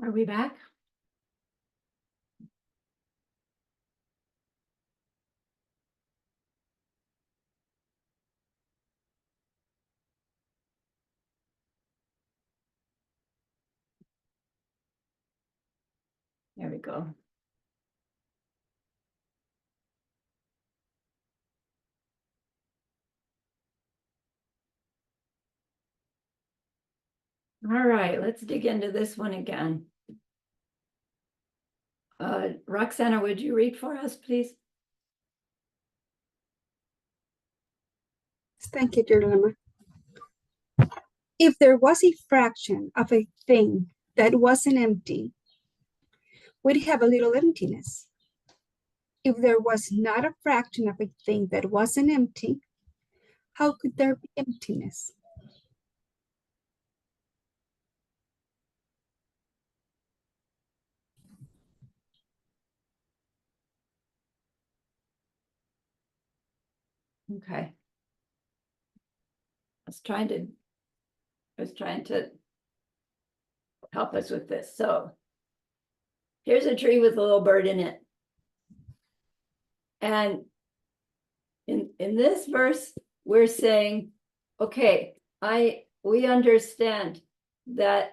Are we back? There we go. All right, let's dig into this one again. Roxana, would you read for us, please? Thank you, dear Lemma. If there was a fraction of a thing that wasn't empty, we'd have a little emptiness. If there was not a fraction of a thing that wasn't empty, how could there be emptiness? Okay. I was trying to help us with this. So here's a tree with a little bird in it. And in this verse, we're saying, okay, we understand that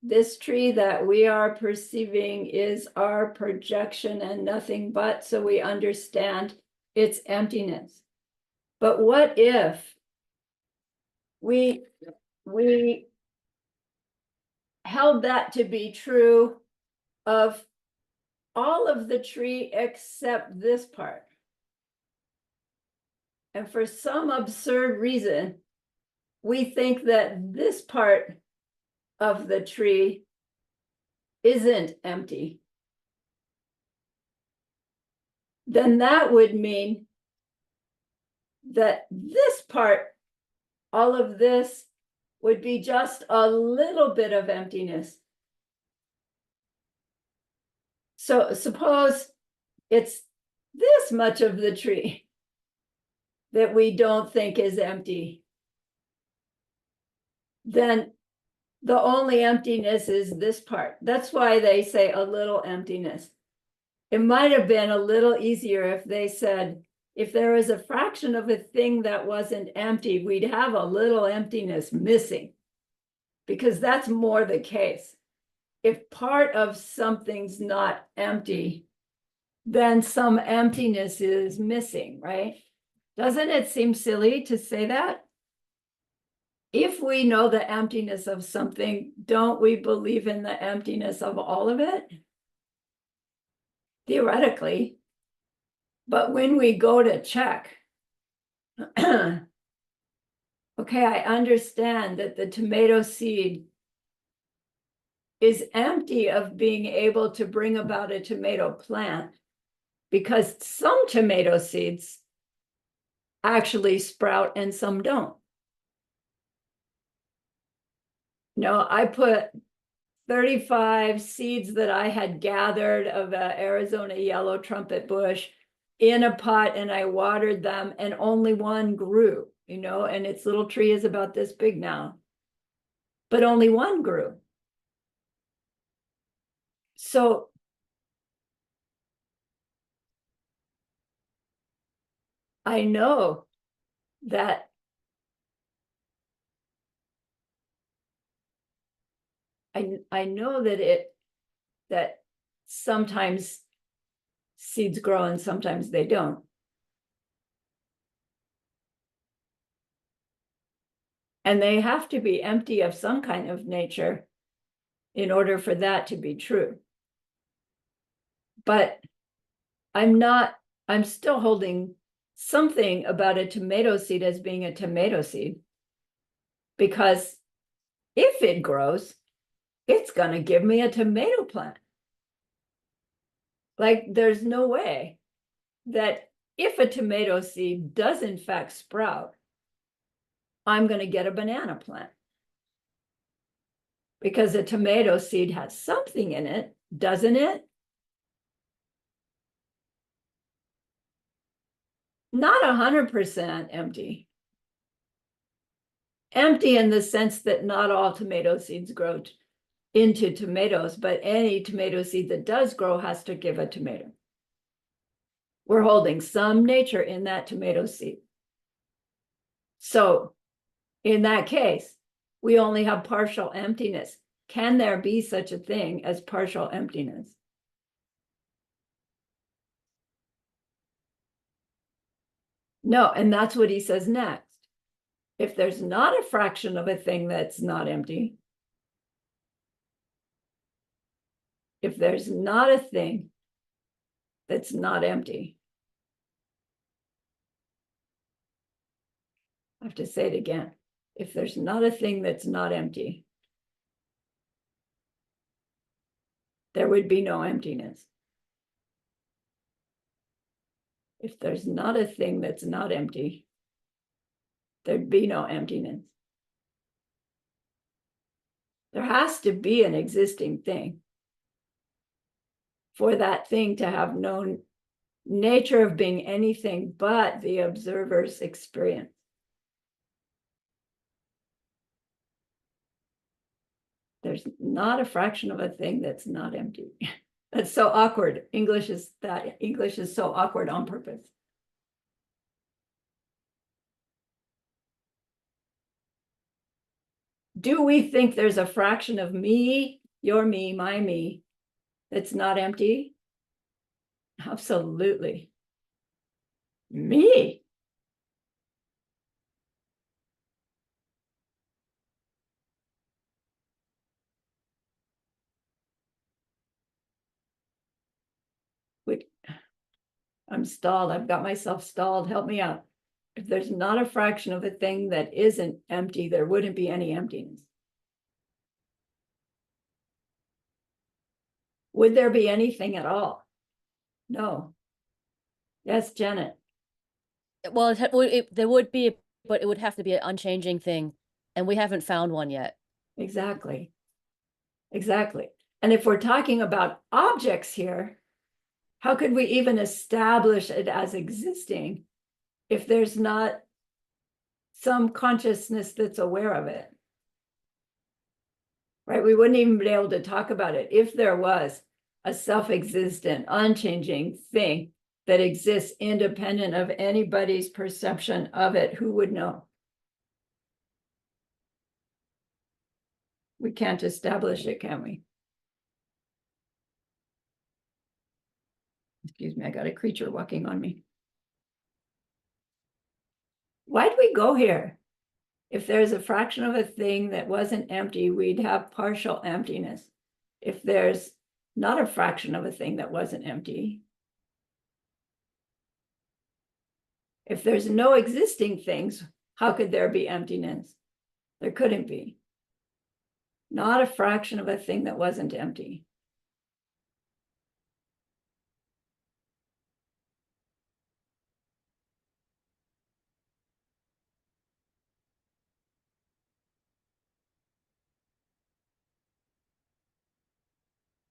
this tree that we are perceiving is our projection and nothing but, so we understand its emptiness. But what if we held that to be true of all of the tree except this part? And for some absurd reason, we think that this part of the tree isn't empty. Then that would mean that this part, all of this, would be just a little bit of emptiness. So suppose it's this much of the tree that we don't think is empty. Then the only emptiness is this part. That's why they say a little emptiness. It might have been a little easier if they said, if there was a fraction of a thing that wasn't empty, we'd have a little emptiness missing, because that's more the case. If part of something's not empty, then some emptiness is missing, right? Doesn't it seem silly to say that? If we know the emptiness of something, don't we believe in the emptiness of all of it? Theoretically. But when we go to check, okay, I understand that the tomato seed is empty of being able to bring about a tomato plant, because some tomato seeds actually sprout and some don't. No, I put 35 seeds that I had gathered of an Arizona yellow trumpet bush in a pot, and I watered them, and only one grew, and its little tree is about this big now, but only one grew. So I know that I know that sometimes seeds grow and sometimes they don't. And they have to be empty of some kind of nature in order for that to be true. But I'm still holding something about a tomato seed as being a tomato seed, because if it grows, it's going to give me a tomato plant. Like, there's no way that if a tomato seed does in fact sprout, I'm going to get a banana plant. Because a tomato seed has something in it, doesn't it? Not 100% empty. Empty in the sense that not all tomato seeds grow into tomatoes, but any tomato seed that does grow has to give a tomato. We're holding some nature in that tomato seed. So in that case, we only have partial emptiness. Can there be such a thing as partial emptiness? No, and that's what he says next. If there's not a fraction of a thing that's not empty, if there's not a thing that's not empty, I have to say it again. If there's not a thing that's not empty, there would be no emptiness. If there's not a thing that's not empty, there'd be no emptiness. There has to be an existing thing for that thing to have no nature of being anything but the observer's experience. There's not a fraction of a thing that's not empty. That's so awkward. English is so awkward on purpose. Do we think there's a fraction of me, your me, my me, that's not empty? Absolutely. Me. Wait, I'm stalled. I've got myself stalled. Help me out. If there's not a fraction of a thing that isn't empty, there wouldn't be any emptiness. Would there be anything at all? No. Yes, Janet. Well, there would be, but it would have to be an unchanging thing, and we haven't found one yet. Exactly. Exactly. And if we're talking about objects here, how could we even establish it as existing if there's not some consciousness that's aware of it? Right? We wouldn't even be able to talk about it if there was a self-existent, unchanging thing that exists independent of anybody's perception of it. Who would know? We can't establish it, can we? Excuse me, I got a creature walking on me. Why'd we go here? If there's a fraction of a thing that wasn't empty, we'd have partial emptiness. If there's not a fraction of a thing that wasn't empty, if there's no existing things, how could there be emptiness? There couldn't be. Not a fraction of a thing that wasn't empty.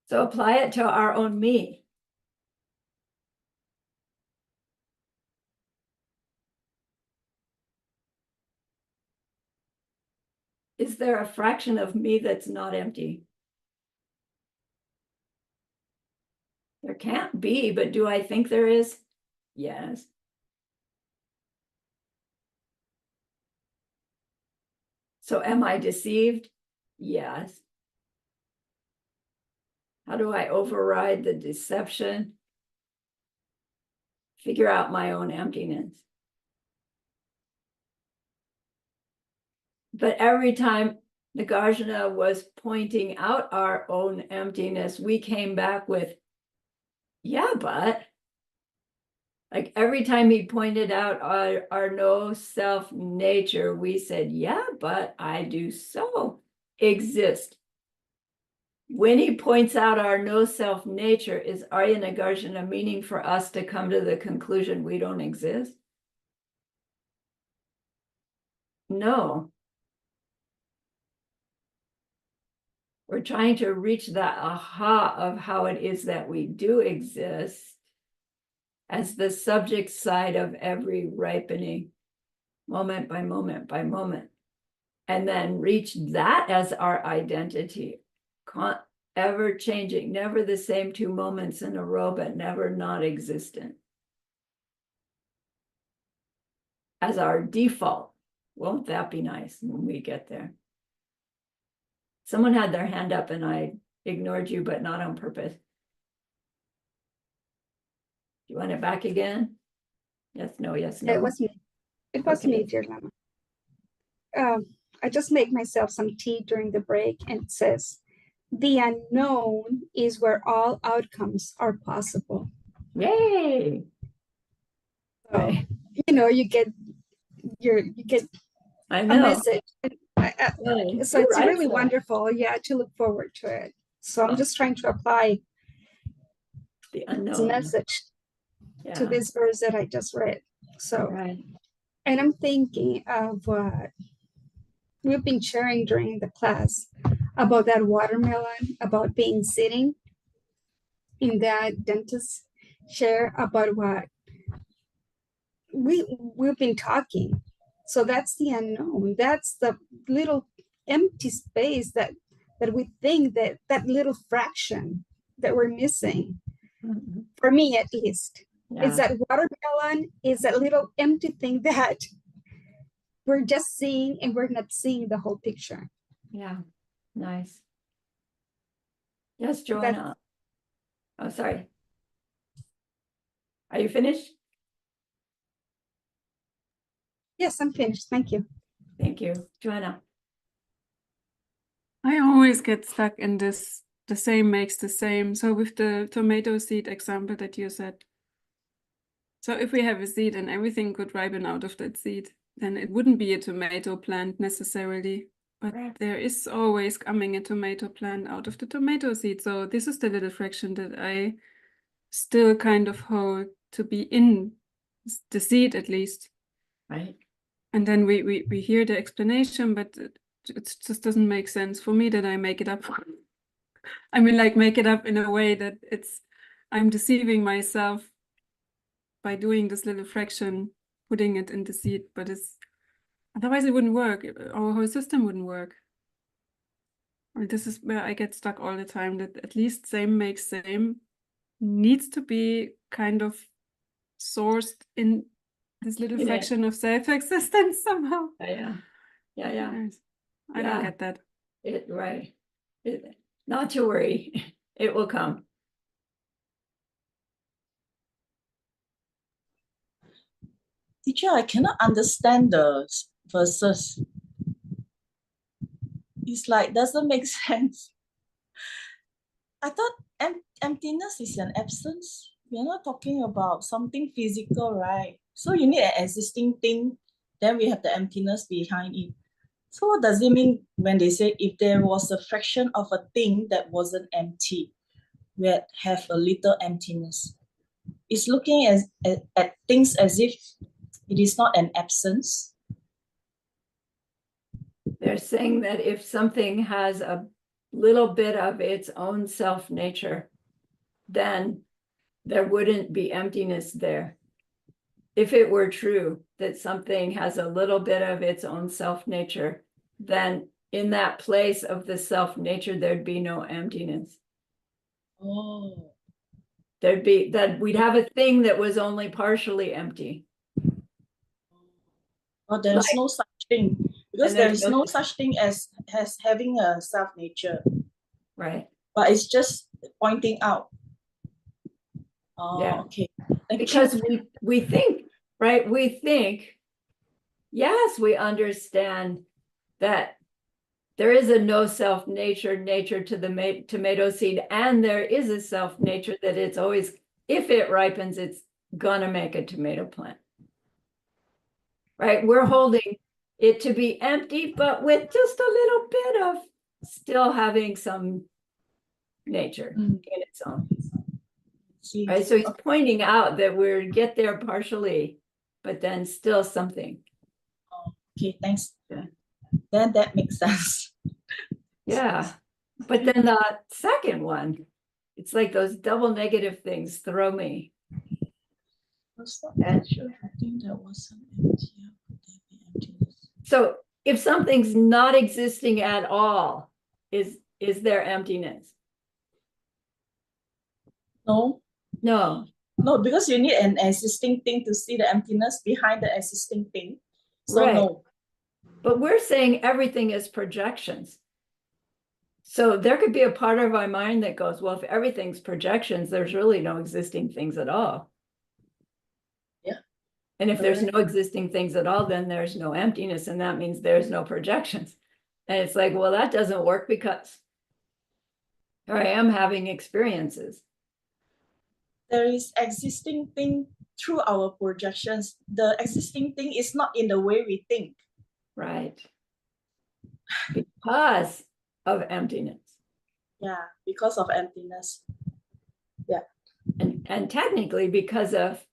So apply it to our own me. Is there a fraction of me that's not empty? There can't be, but do I think there is? Yes. So am I deceived? Yes. How do I override the deception? Figure out my own emptiness. But every time Nagarjuna was pointing out our own emptiness, we came back with, yeah, but. Like every time he pointed out our no self nature, we said, yeah, but I do so exist. When he points out our no self nature, is Arya Nagarjuna meaning for us to come to the conclusion we don't exist? No. We're trying to reach that aha of how it is that we do exist as the subject side of every ripening, moment by moment by moment, and then reach that as our identity, ever changing, never the same 2 moments in a row, but never non-existent. As our default. Won't that be nice when we get there? Someone had their hand up and I ignored you, but not on purpose. You want it back again? Yes, no, yes, no. It was me. It was Okay. me, dear Lama. I just make myself some tea during the break, and it says, the unknown is where all outcomes are possible. Yay! So, Right. you get I a know. message. Really. So Who it's writes really that? wonderful, to look forward to it. So I'm Oh. just trying to apply The this unknown. message to Yeah. this verse that I just read. So, Right. and I'm thinking of what we've been sharing during the class about that watermelon, about being sitting in that dentist chair, about what we've been talking. So that's the unknown. That's the little empty space that we think that little fraction that we're missing. Mhm. For me, at least, is Yeah. that watermelon is that little empty thing that we're just seeing, and we're not seeing the whole picture. Yeah. Nice. Yes, Joanna. Oh, sorry. Are you finished? Yes, I'm finished. Thank you. Thank you. Joanna. I always get stuck in this, the same makes the same. So with the tomato seed example that you said. So if we have a seed and everything could ripen out of that seed, then it wouldn't be a tomato plant necessarily. But Right. there is always coming a tomato plant out of the tomato seed. So this is the little fraction that I still kind of hold to be in the seed at least. Right. And then we hear the explanation, but it just doesn't make sense for me that I make it up. I mean, like, make it up in a way that I'm deceiving myself by doing this little fraction, putting it in the seed, but otherwise it wouldn't work. Our whole system wouldn't work. And this is where I get stuck all the time, that at least same makes same needs to be kind of sourced in this little Yeah. fraction of self-existence somehow. Yeah. Yeah. Yeah. Yes. I Yeah. don't get that. Right. Not to worry. It will come. Teacher, I cannot understand the verses. It's like doesn't make sense. I thought emptiness is an absence. We're not talking about something physical, right? So you need an existing thing, then we have the emptiness behind it. So what does it mean when they say if there was a fraction of a thing that wasn't empty, we'd have a little emptiness? It's looking at things as if it is not an absence. They're saying that if something has a little bit of its own self nature, then there wouldn't be emptiness there. If it were true that something has a little bit of its own self nature, then in that place of the self nature, there'd be no emptiness. Oh. We'd have a thing that was only partially empty. Well, there is no such thing, because And there there's is no no such thing as having a self nature, Right. but it's just pointing out. Oh, Yeah. okay. Thank Because you. we think, right? We think, yes, we understand that there is a no self nature to the tomato seed, and there is a self nature that it's always, if it ripens, it's gonna make a tomato plant. Right? We're holding it to be empty, but with just a little bit of still having some nature in its own. See. Right? So he's pointing out that we get there partially, but then still something. Okay, thanks. Yeah. Then that makes sense. Yeah. But then the second one, it's like those double negative things throw me. I think that was some empty. So if something's not existing at all, is is there emptiness? No, No, no, because you need an existing thing to see the emptiness behind the existing thing. So Right. no. but we're saying everything is projections. So there could be a part of our mind that goes, well, if everything's projections, there's really no existing things at all. Yeah. And if there's Correct. no existing things at all, then there's no emptiness, and that means there's no projections. And it's like, well, that doesn't work because here I am having experiences. There is existing thing through our projections. The existing thing is not in the way we think. Right. Because of emptiness. Yeah, because of emptiness. And technically because of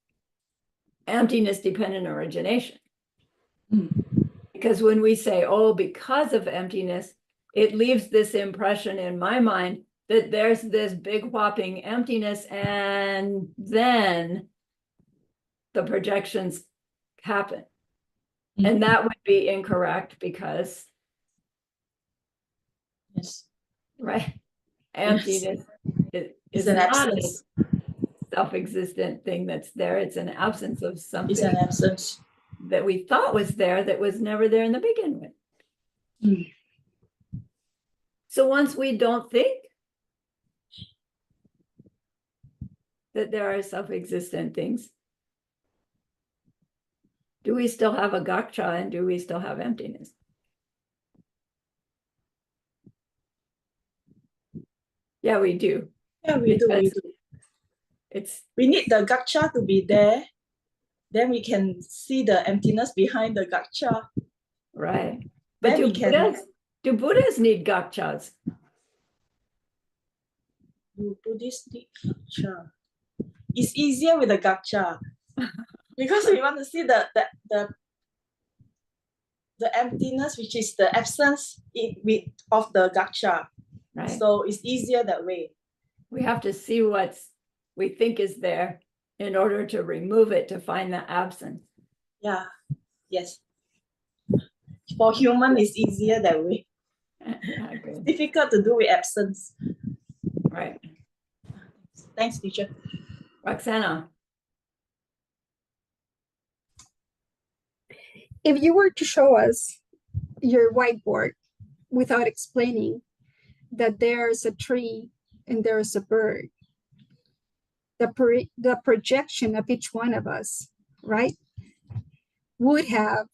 emptiness dependent origination. Because when we say, oh, because of emptiness, it leaves this impression in my mind that there's this big whopping emptiness, and then the projections happen. And that would be incorrect because, Yes. right, emptiness is It's an not absence. a self-existent thing that's there. It's an absence of It's something an absence. that we thought was there that was never there in the beginning. So once we don't think that there are self-existent things, do we still have a gaksha, and do we still have emptiness? Yeah, we do. Yeah, we do. Because it's We need the gaksha to be there. Then we can see the emptiness behind the gaksha. right. But Then we can do Buddhas need gakshas? do Buddhist need gaksha. It's easier with the gaksha. Because we want to see the emptiness, which is the absence of the gaksha. Right. So it's easier that way. We have to see what we think is there in order to remove it, to find the absence. Yeah. Yes. For human, it's easier that way. Yeah, good. Difficult to do with absence. Right. Thanks, teacher. Roxana. If you were to show us your whiteboard without explaining that there's a tree and there's a bird, the projection of each one of us, right, would have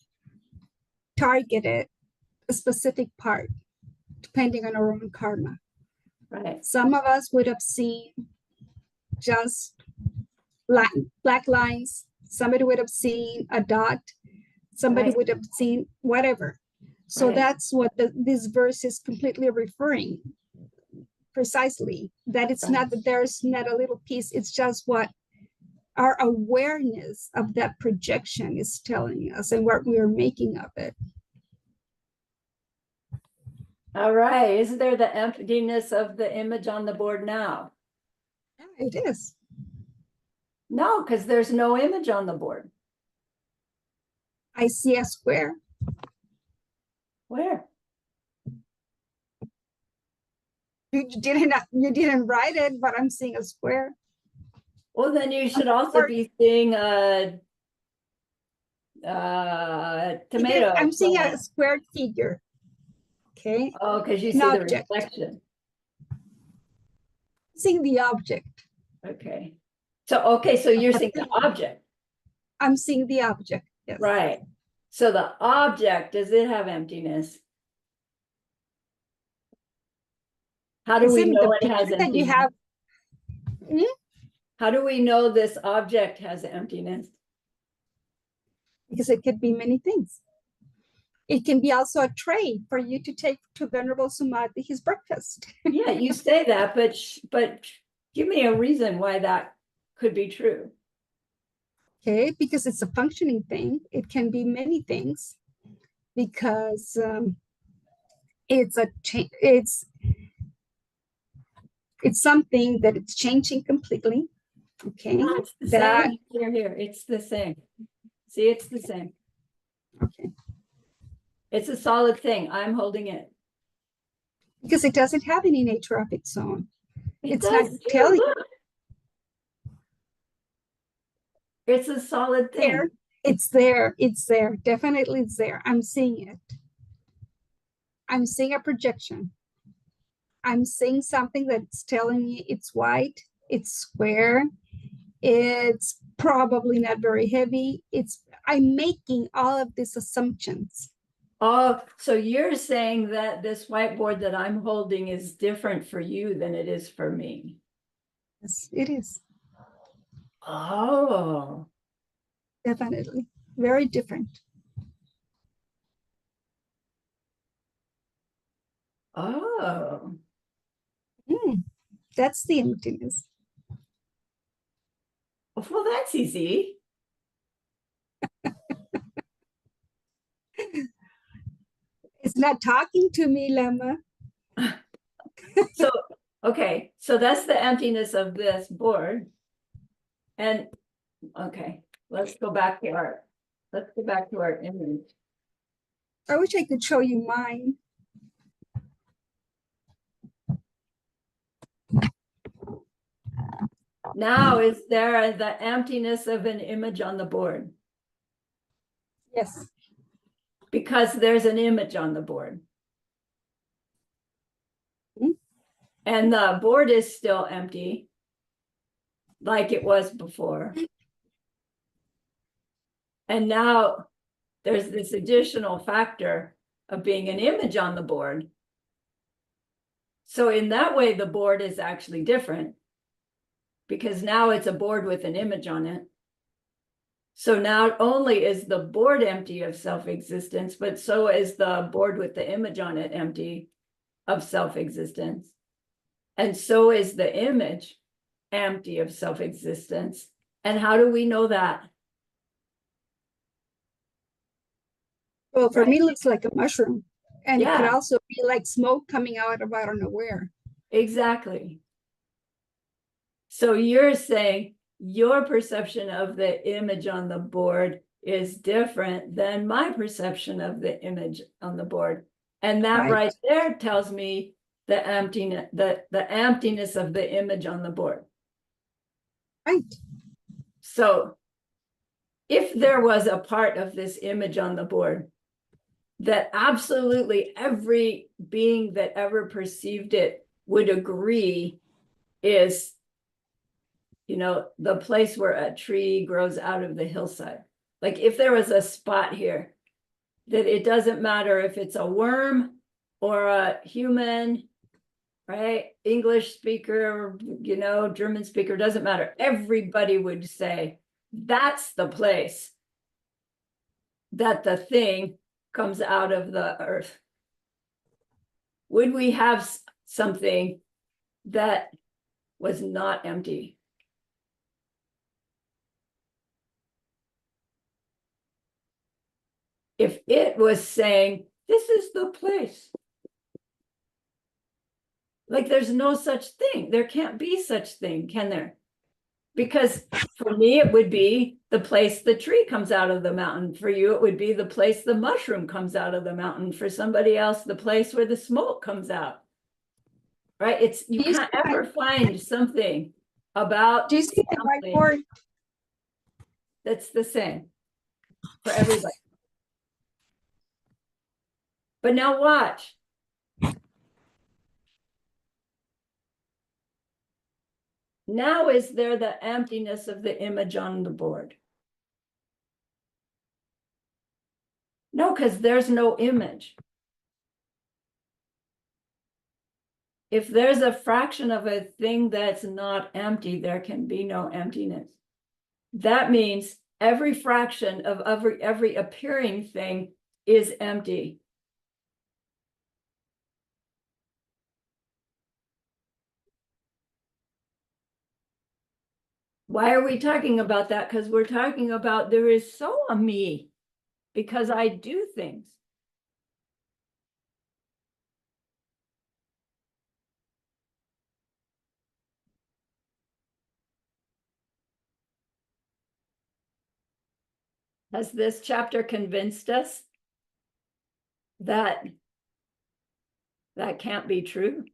targeted a specific part depending on our own karma. Right. Some of us would have seen just black lines. Somebody would have seen a dot. Somebody Right. would have seen whatever. So Right. that's what this verse is completely referring precisely, that it's Right. not that there's not a little piece, it's just what our awareness of that projection is telling us and what we are making of it. All right. Is there the emptiness of the image on the board now? Yeah, it is. No, because there's no image on the board. I see a square. Where? You didn't write it, but I'm seeing a square. Well, then you should also be seeing a tomato. I'm seeing a squared figure. Okay. Oh, because you An see the object. reflection. Seeing the object. Okay. So you're seeing the object. I'm seeing the object. Yes. Right. So the object, does it have emptiness? How do we Isn't know the it has picture that emptiness? you have? How do we know this object has emptiness? Because it could be many things. It can be also a tray for you to take to Venerable Sumadhi his breakfast. Yeah, you say that, but give me a reason why that could be true. Okay, because it's a functioning thing. It can be many things because it's something that it's changing completely. Okay, No, it's the that same. Here, it's the same. See, it's the same. okay. It's a solid thing. I'm holding it. because it doesn't have any nature of its own. It It's not does too, telling look. It's a solid there. thing. It's there. It's there. Definitely it's there. I'm seeing it. I'm seeing a projection. I'm seeing something that's telling me it's white, it's square, it's probably not very heavy. I'm making all of these assumptions. Oh, so you're saying that this whiteboard that I'm holding is different for you than it is for me? Yes, it is Oh, definitely very different. oh, That's the emptiness. well, that's easy. It's not talking to me, Lemma. So, okay, so that's the emptiness of this board. And, okay, let's go back to our image. I wish I could show you mine. Now, is there the emptiness of an image on the board? Yes. Because there's an image on the board. Mhm. And the board is still empty, like it was before. And now there's this additional factor of being an image on the board. So in that way, the board is actually different because now it's a board with an image on it. So not only is the board empty of self-existence, but so is the board with the image on it empty of self-existence. And so is the image empty of self-existence. And how do we know that? Well, for Right. me, it looks like a mushroom. And it could Yeah. also be like smoke coming out of I don't know where. Exactly. So you're saying your perception of the image on the board is different than my perception of the image on the board. And that Right. right there tells me the emptiness of the image on the board. Right. So if there was a part of this image on the board that absolutely every being that ever perceived it would agree is, the place where a tree grows out of the hillside. Like if there was a spot here that it doesn't matter if it's a worm or a human, right? English speaker, German speaker, doesn't matter. Everybody would say that's the place that the thing comes out of the earth. Would we have something that was not empty? If it was saying, this is the place. Like there's no such thing. There can't be such thing, can there? Because for me, it would be the place the tree comes out of the mountain. For you, it would be the place the mushroom comes out of the mountain. For somebody else, the place where the smoke comes out. Right? You Do you can't see my- ever find something about Do you see the something whiteboard? that's the same for everybody. But now watch. Now is there the emptiness of the image on the board? No, because there's no image. If there's a fraction of a thing that's not empty, there can be no emptiness. That means every fraction of every appearing thing is empty. Why are we talking about that? Because we're talking about there is so a me, because I do things. Has this chapter convinced us that That can't be true.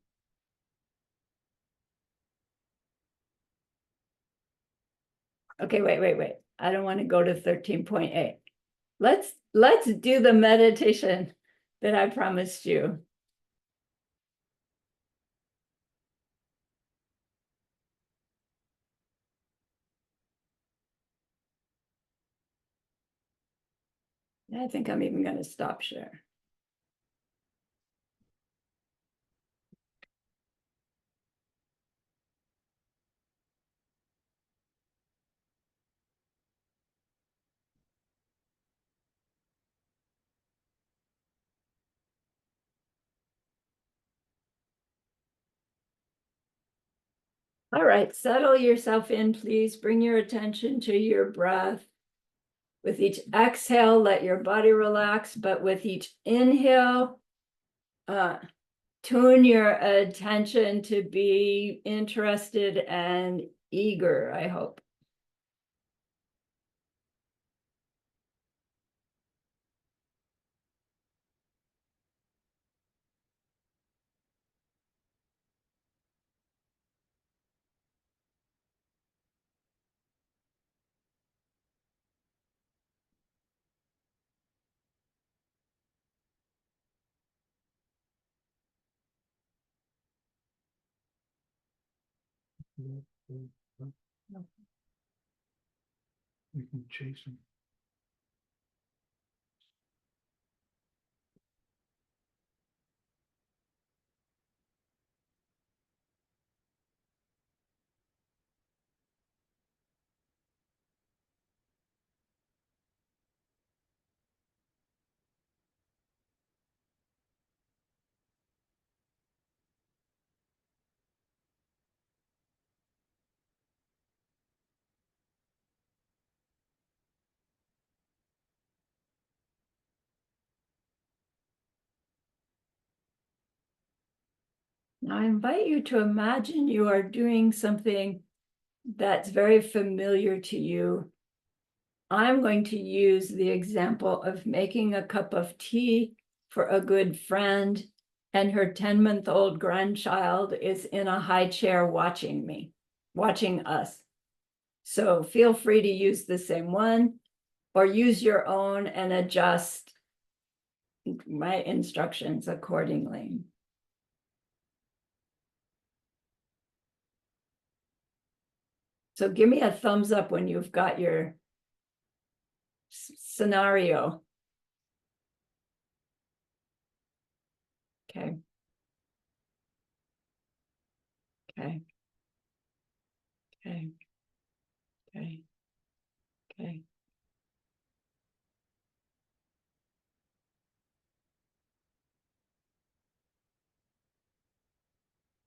Okay, wait. I don't want to go to 13.8. Let's do the meditation that I promised you. I think I'm even going to stop share. All right, settle yourself in, please. Bring your attention to your breath. With each exhale, let your body relax, but with each inhale, tune your attention to be interested and eager, I hope. We can chase them. Now I invite you to imagine you are doing something that's very familiar to you. I'm going to use the example of making a cup of tea for a good friend, and her 10-month-old grandchild is in a high chair watching us. So feel free to use the same one or use your own and adjust my instructions accordingly. So give me a thumbs up when you've got your scenario. Okay. Okay. Okay. Okay. Okay.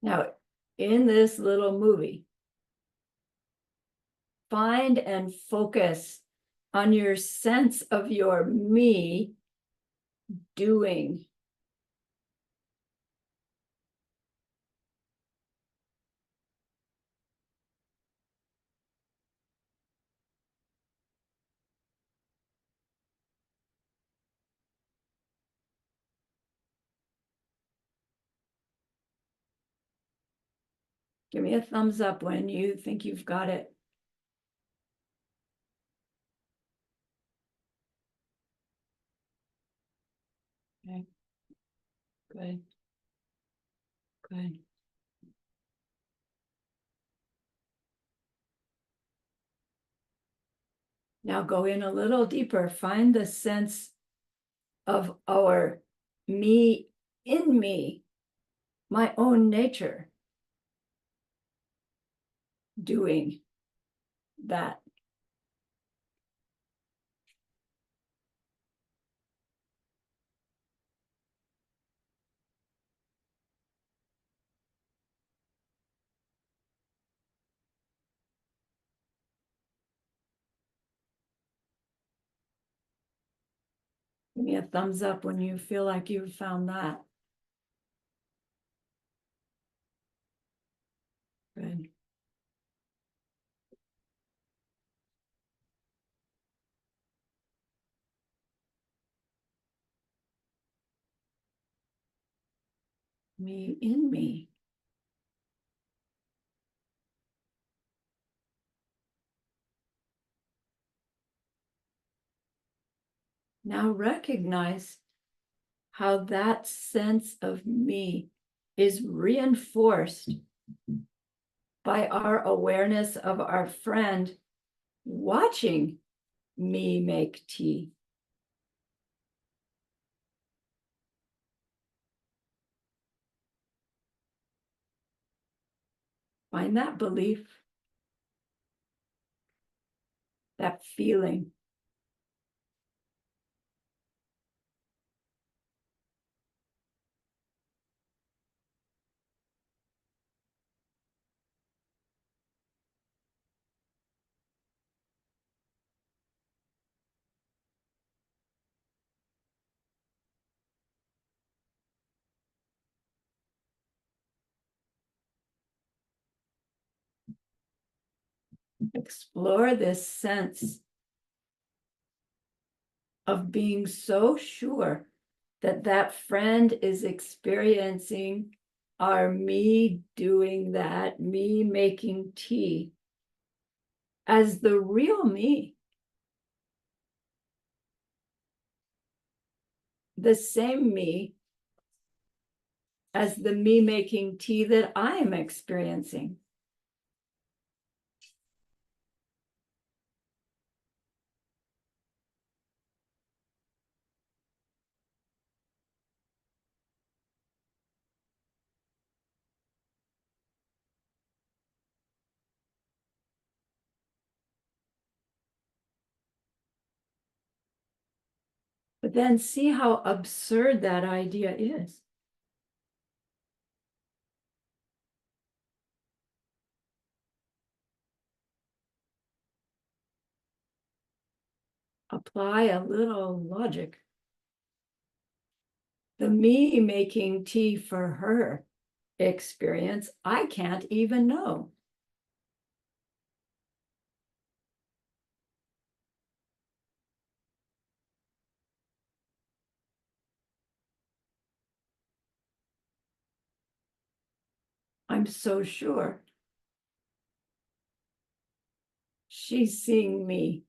Now, in this little movie, find and focus on your sense of your me doing. Give me a thumbs up when you think you've got it. Okay. Good. Good. Now go in a little deeper. Find the sense of our me in me, my own nature, doing that. Give me a thumbs up when you feel like you've found that. Good. Me in me. Now recognize how that sense of me is reinforced by our awareness of our friend watching me make tea. Find that belief, that feeling. Explore this sense of being so sure that that friend is experiencing our me doing that, me making tea, as the real me. The same me as the me making tea that I am experiencing. But then see how absurd that idea is. Apply a little logic. The me making tea for her experience, I can't even know. I'm so sure she's seeing me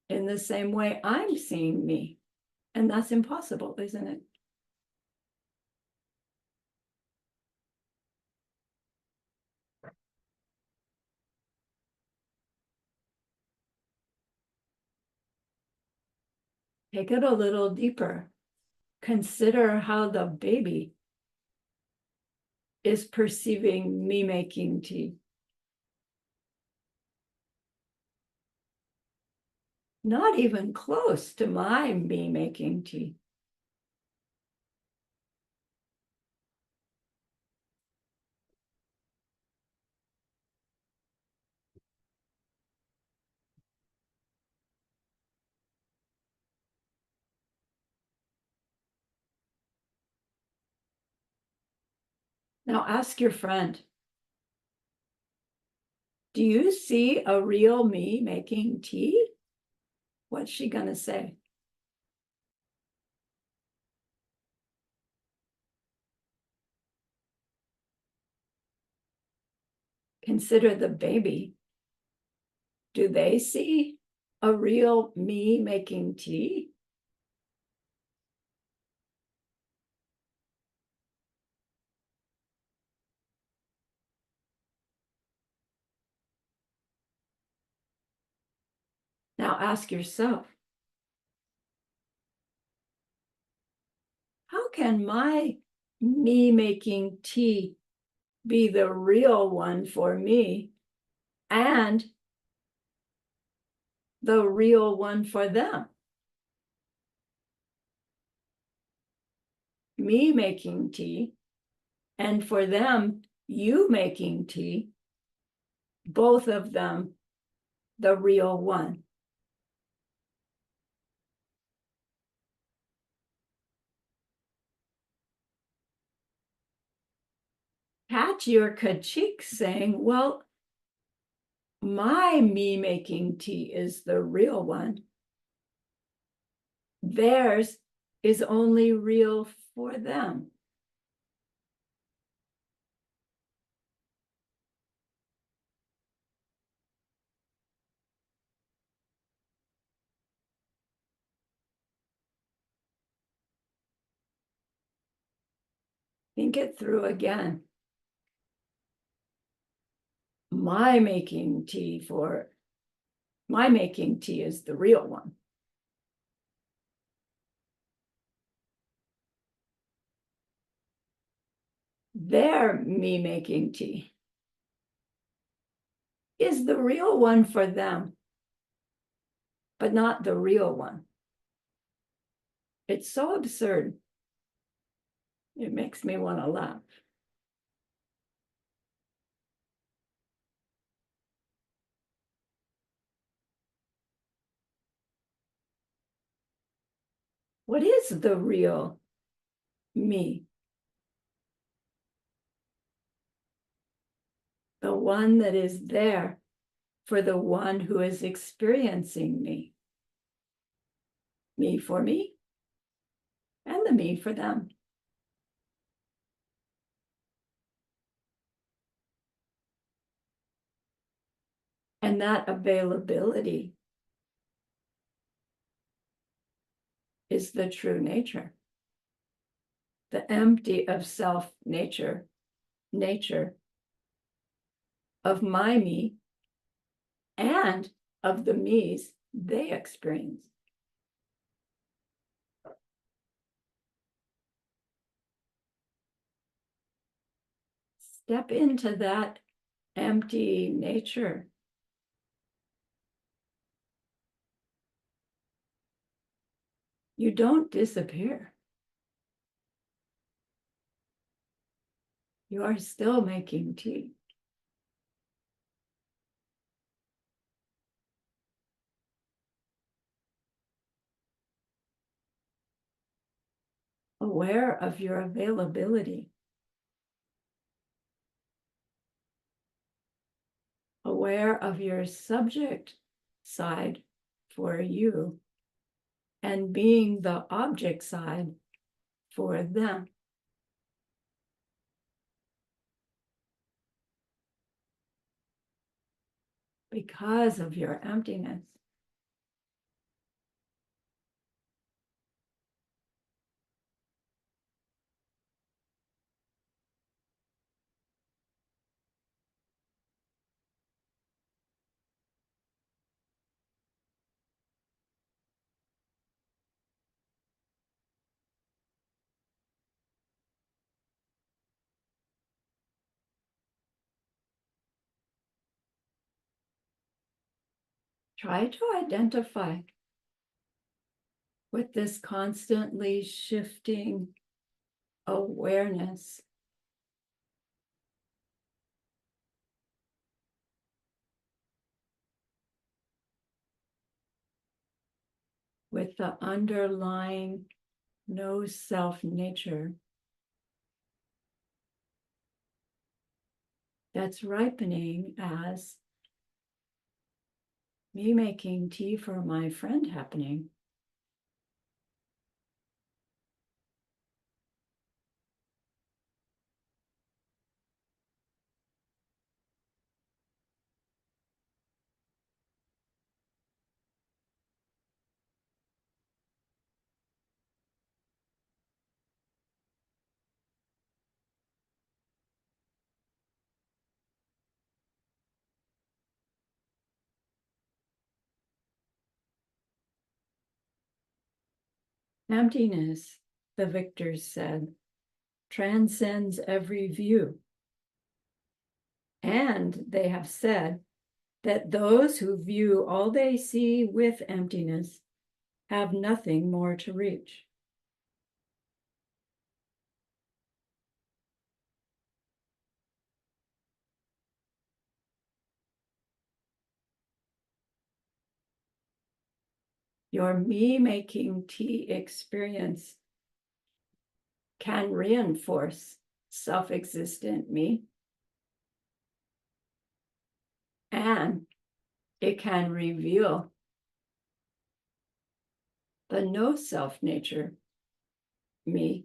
in the same way I'm seeing me. And that's impossible, isn't it? Take it a little deeper. Consider how the baby is perceiving me making tea. Not even close to my me making tea. Now ask your friend, do you see a real me making tea? What's she gonna say? Consider the baby. Do they see a real me making tea? Now ask yourself, how can my me making tea be the real one for me and the real one for them? Me making tea, and for them, you making tea, both of them the real one. Catch your kachik saying, well, my me making tea is the real one. Theirs is only real for them. Think it through again. My making tea is the real one. Their me making tea is the real one for them, but not the real one. It's so absurd. It makes me want to laugh. What is the real me? The one that is there for the one who is experiencing me. Me for me, and the me for them. And that availability is the true nature. The empty of self nature of my me and of the me's they experience. Step into that empty nature. You don't disappear. You are still making tea. Aware of your availability. Aware of your subject side for you and being the object side for them. Because of your emptiness. Try to identify with this constantly shifting awareness. With the underlying no self nature that's ripening as me making tea for my friend happening. Emptiness, the victors said, transcends every view. And they have said that those who view all they see with emptiness have nothing more to reach. Your me making tea experience can reinforce self-existent me, and it can reveal the no self nature me.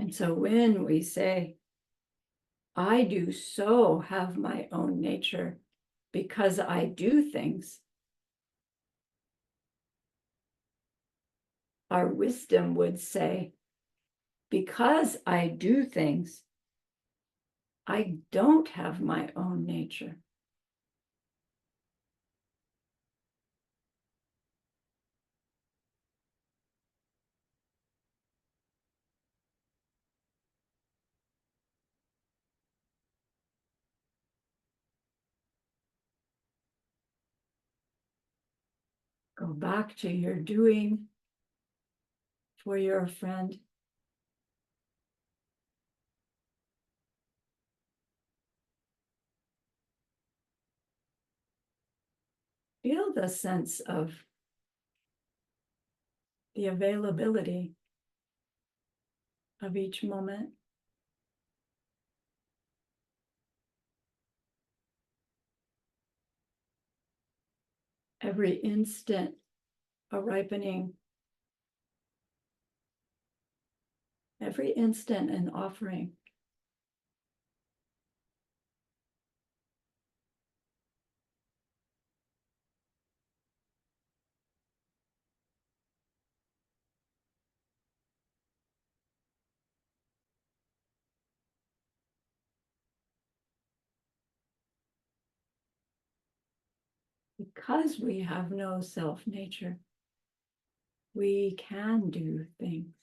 And so when we say, I do so have my own nature because I do things. Our wisdom would say, because I do things, I don't have my own nature. Go back to your doing for your friend. Feel the sense of the availability of each moment. Every instant a ripening. Every instant an offering. Because we have no self nature, we can do things.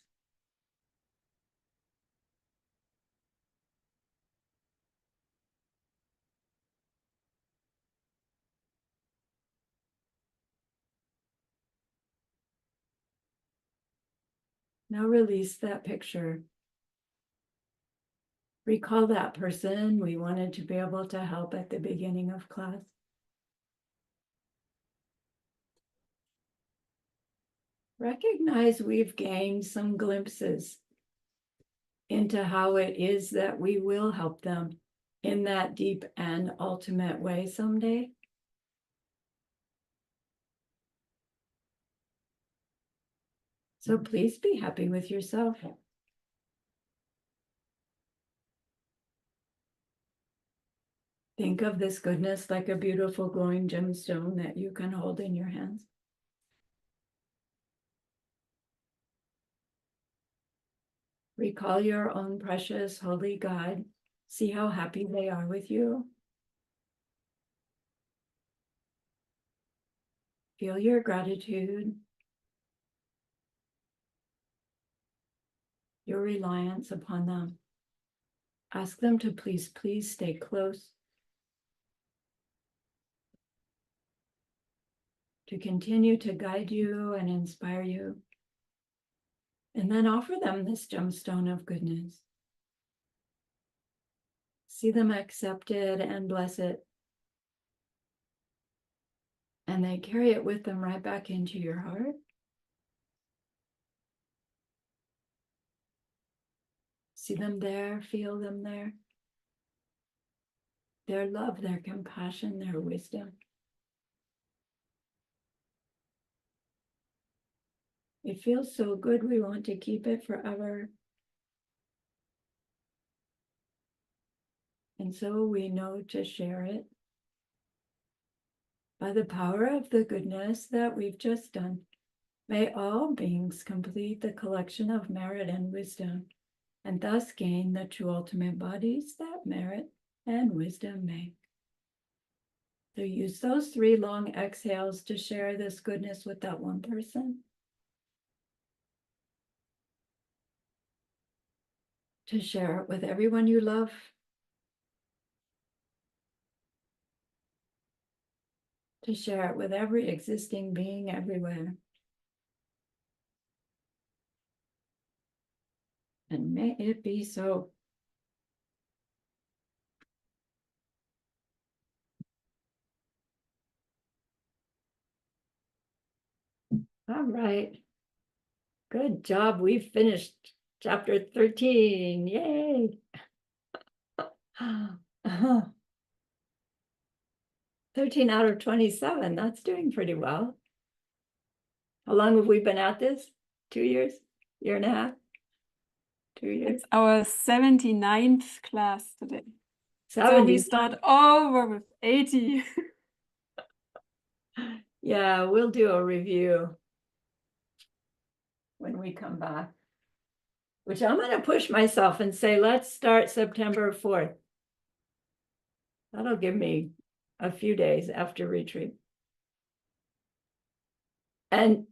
Now release that picture. Recall that person we wanted to be able to help at the beginning of class. Recognize we've gained some glimpses into how it is that we will help them in that deep and ultimate way someday. So please be happy with yourself. Think of this goodness like a beautiful glowing gemstone that you can hold in your hands. Recall your own precious holy God. See how happy they are with you. Feel your gratitude, your reliance upon them. Ask them to please stay close, to continue to guide you and inspire you. And then offer them this gemstone of goodness. See them accept it and bless it. And they carry it with them right back into your heart. See them there, feel them there. Their love, their compassion, their wisdom. It feels so good, we want to keep it forever. And so we know to share it by the power of the goodness that we've just done. May all beings complete the collection of merit and wisdom, and thus gain the true ultimate bodies that merit and wisdom make. So use those 3 long exhales to share this goodness with that one person. To share it with everyone you love. To share it with every existing being everywhere. And may it be so. All right. Good job. We've finished chapter 13. Yay. 13 out of 27. That's doing pretty well. How long have we been at this? 2 years? Year and a half? 2 years. It's our 79th class today. So we 70. start over with 80. Yeah, we'll do a review when we come back, which I'm going to push myself and say, let's start September 4th. That'll give me a few days after retreat. And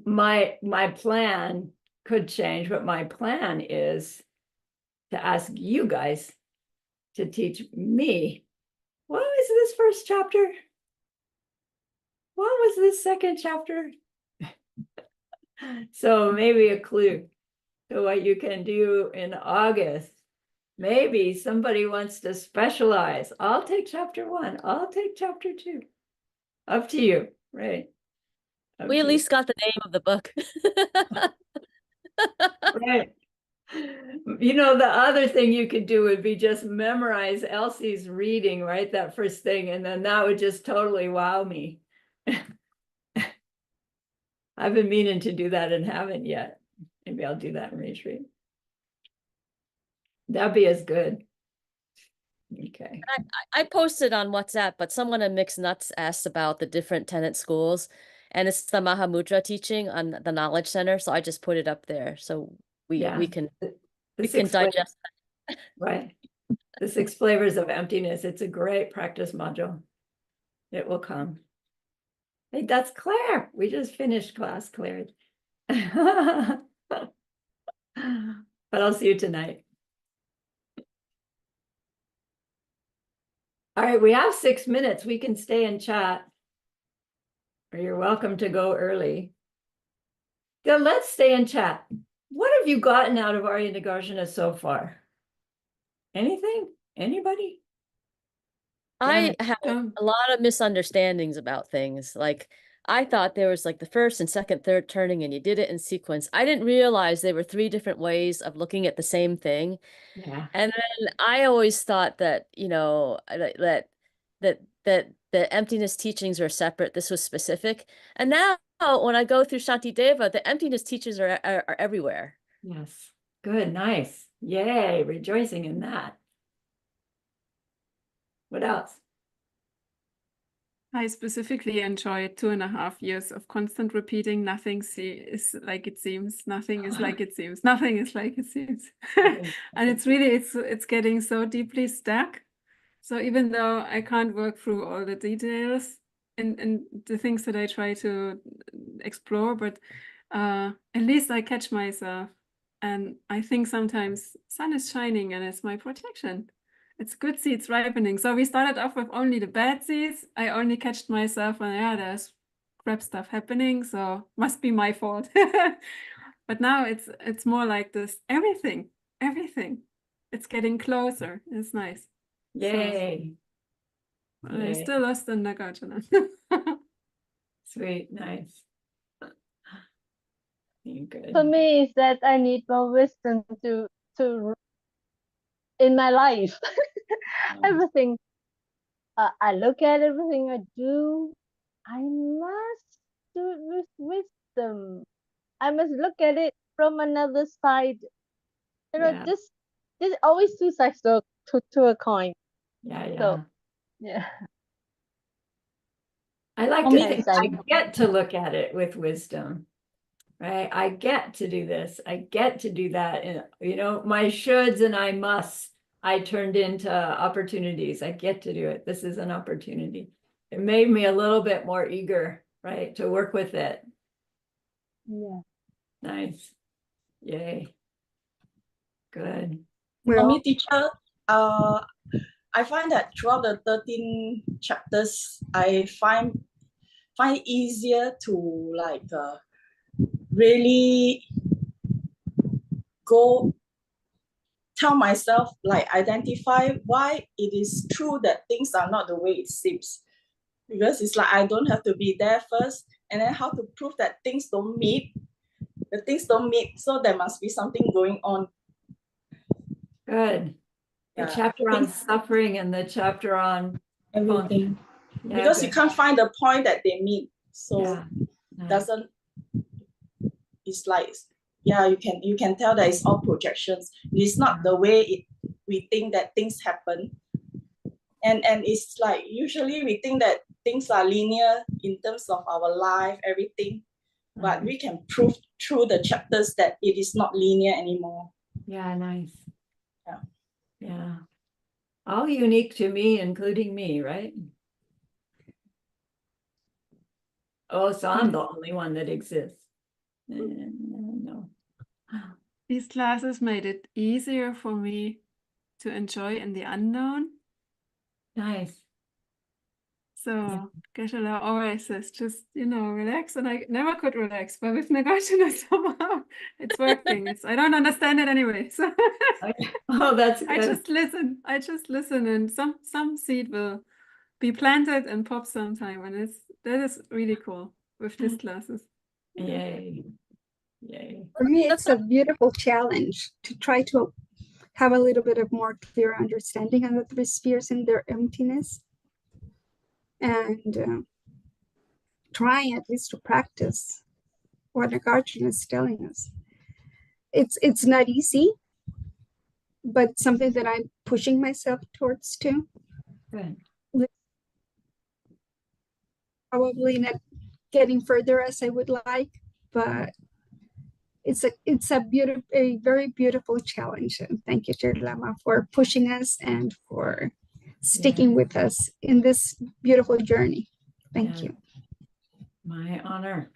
my plan could change, but my plan is to ask you guys to teach me. What was this first chapter? What was this second chapter? So maybe a clue to what you can do in August. Maybe somebody wants to specialize. I'll take chapter 1. I'll take chapter 2. Up to you, right? Up We at to least got the name of the book. you. Right. You know, the other thing you could do would be just memorize Elsie's reading, right? That first thing, and then that would just totally wow me. I've been meaning to do that and haven't yet. Maybe I'll do that in retreat. That'd be as good. Okay. I posted on WhatsApp, but someone in Mixed Nuts asked about the different tenant schools, and it's the Mahamudra teaching on the Knowledge Center. So I just put it up there, so we can digest that. Right. The 6 flavors of emptiness. It's a great practice module. It will come. Hey, that's Claire. We just finished class, Claire. But I'll see you tonight. All right, we have 6 minutes. We can stay and chat. Or you're welcome to go early. So let's stay and chat. What have you gotten out of Arya Nagarjuna so far? Anything? Anybody? I Yeah. have a lot of misunderstandings about things. Like, I thought there was like the first and second, third turning, and you did it in sequence. I didn't realize there were 3 different ways of looking at the same thing. Yeah. And then I always thought that, you know, that the emptiness teachings were separate. This was specific. And now when I go through Shantideva, the emptiness teachings are everywhere. Yes. Good. Nice. Yay. Rejoicing in that. What else? I specifically enjoyed 2.5 years of constant repeating. Nothing is like it seems. Nothing is like it seems. Nothing is like it seems. And it's really, it's getting so deeply stuck. So even though I can't work through all the details and the things that I try to explore, but at least I catch myself. And I think sometimes sun is shining and it's my protection. It's good seeds ripening. So we started off with only the bad seeds. I only catched myself and yeah, there's crap stuff happening, so must be my fault. But now it's more like this, everything. It's getting closer. It's nice. Yay. So, I Yay. still lost in Nagarjuna. Sweet. Nice. You're good. For me, is that I need more wisdom to in my life. Everything I look at, everything I do, I must do it with wisdom. I must look at it from another side. You know, Yeah. there's always 2 sides to a coin. Yeah. So yeah. I like to Sometimes think I get to look at it with wisdom, right? I get to do this. I get to do that. And, you know, my shoulds and I musts, I turned into opportunities. I get to do it. This is an opportunity. It made me a little bit more eager, right, to work with it. Yeah. Nice. Yay. Good. For Well, me, teacher, I find that throughout the 13 chapters, I find easier to like really go tell myself, like identify why it is true that things are not the way it seems. Because it's like I don't have to be there first, and then how to prove that things don't meet. The things don't meet, so there must be something going on. Good. The Yeah. chapter on suffering and the chapter on Everything. Yeah, Because good. you can't find the point that they meet. So Yeah. Nice. doesn't, it's like yeah, you can tell that it's all projections. It's not the way we think that things happen. And it's like usually we think that things are linear in terms of our life, everything, but we can prove through the chapters that it is not linear anymore. Yeah, nice. Yeah. Yeah. All unique to me, including me, right? Oh, so I'm the only one that exists. No. These classes made it easier for me to enjoy in the unknown. Nice. So Geshe-la always says, just, relax, and I never could relax, but with Nagarjuna somehow it's working. I don't understand it anyway, so Oh, that's good. I just listen, and some seed will be planted and pop sometime, and that is really cool with these classes. Yay. Yay. For me, it's a beautiful challenge to try to have a little bit of more clear understanding of the three spheres and their emptiness. And trying at least to practice what Nagarjuna is telling us. It's not easy, but something that I'm pushing myself towards too. Good. Probably not getting further as I would like, but it's a very beautiful challenge. And thank you, Chair Lama, for pushing us and for sticking with us in this beautiful journey. Thank you. My honor.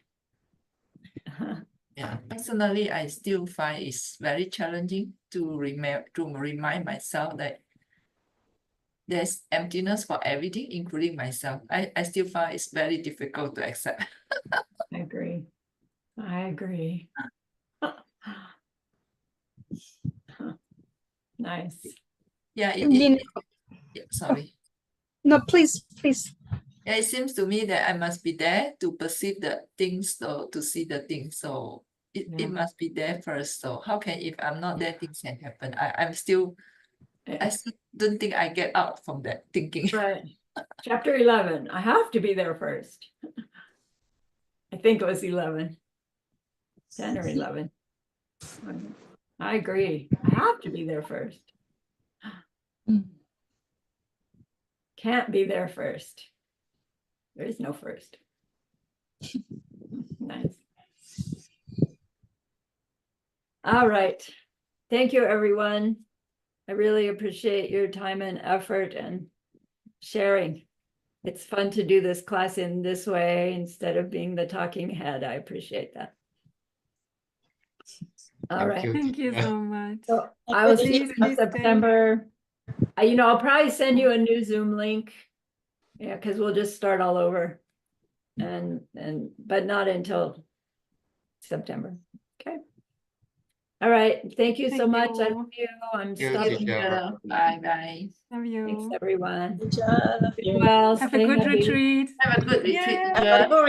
Yeah, personally, I still find it's very challenging to remind myself that there's emptiness for everything, including myself. I still find it's very difficult to accept. I agree. I agree. Nice. Yeah, sorry. No, please. Yeah, it seems to me that I must be there to perceive the things, or to see the things. So it must be there first. So how can, if I'm not there, things can happen? I still don't think I get out from that thinking. Right. Chapter 11. I have to be there first. I think it was 11. 10 or 11. I agree. I have to be there first. Can't be there first. There is no first. Nice. All right. Thank you, everyone. I really appreciate your time and effort and sharing. It's fun to do this class in this way instead of being the talking head. I appreciate that. All right. Thank you so much. So I will see you in September. I'll probably send you a new Zoom link. Yeah, because we'll just start all over. But not until September. Okay. All right. Thank you so Thank much. I you. love you. I'm you, stopping teacher. here. Bye. Love you. Thanks, everyone. Teacher, love Be you. well. Have a Stay good happy. retreat. Have a good retreat, Yeah. teacher. Have a good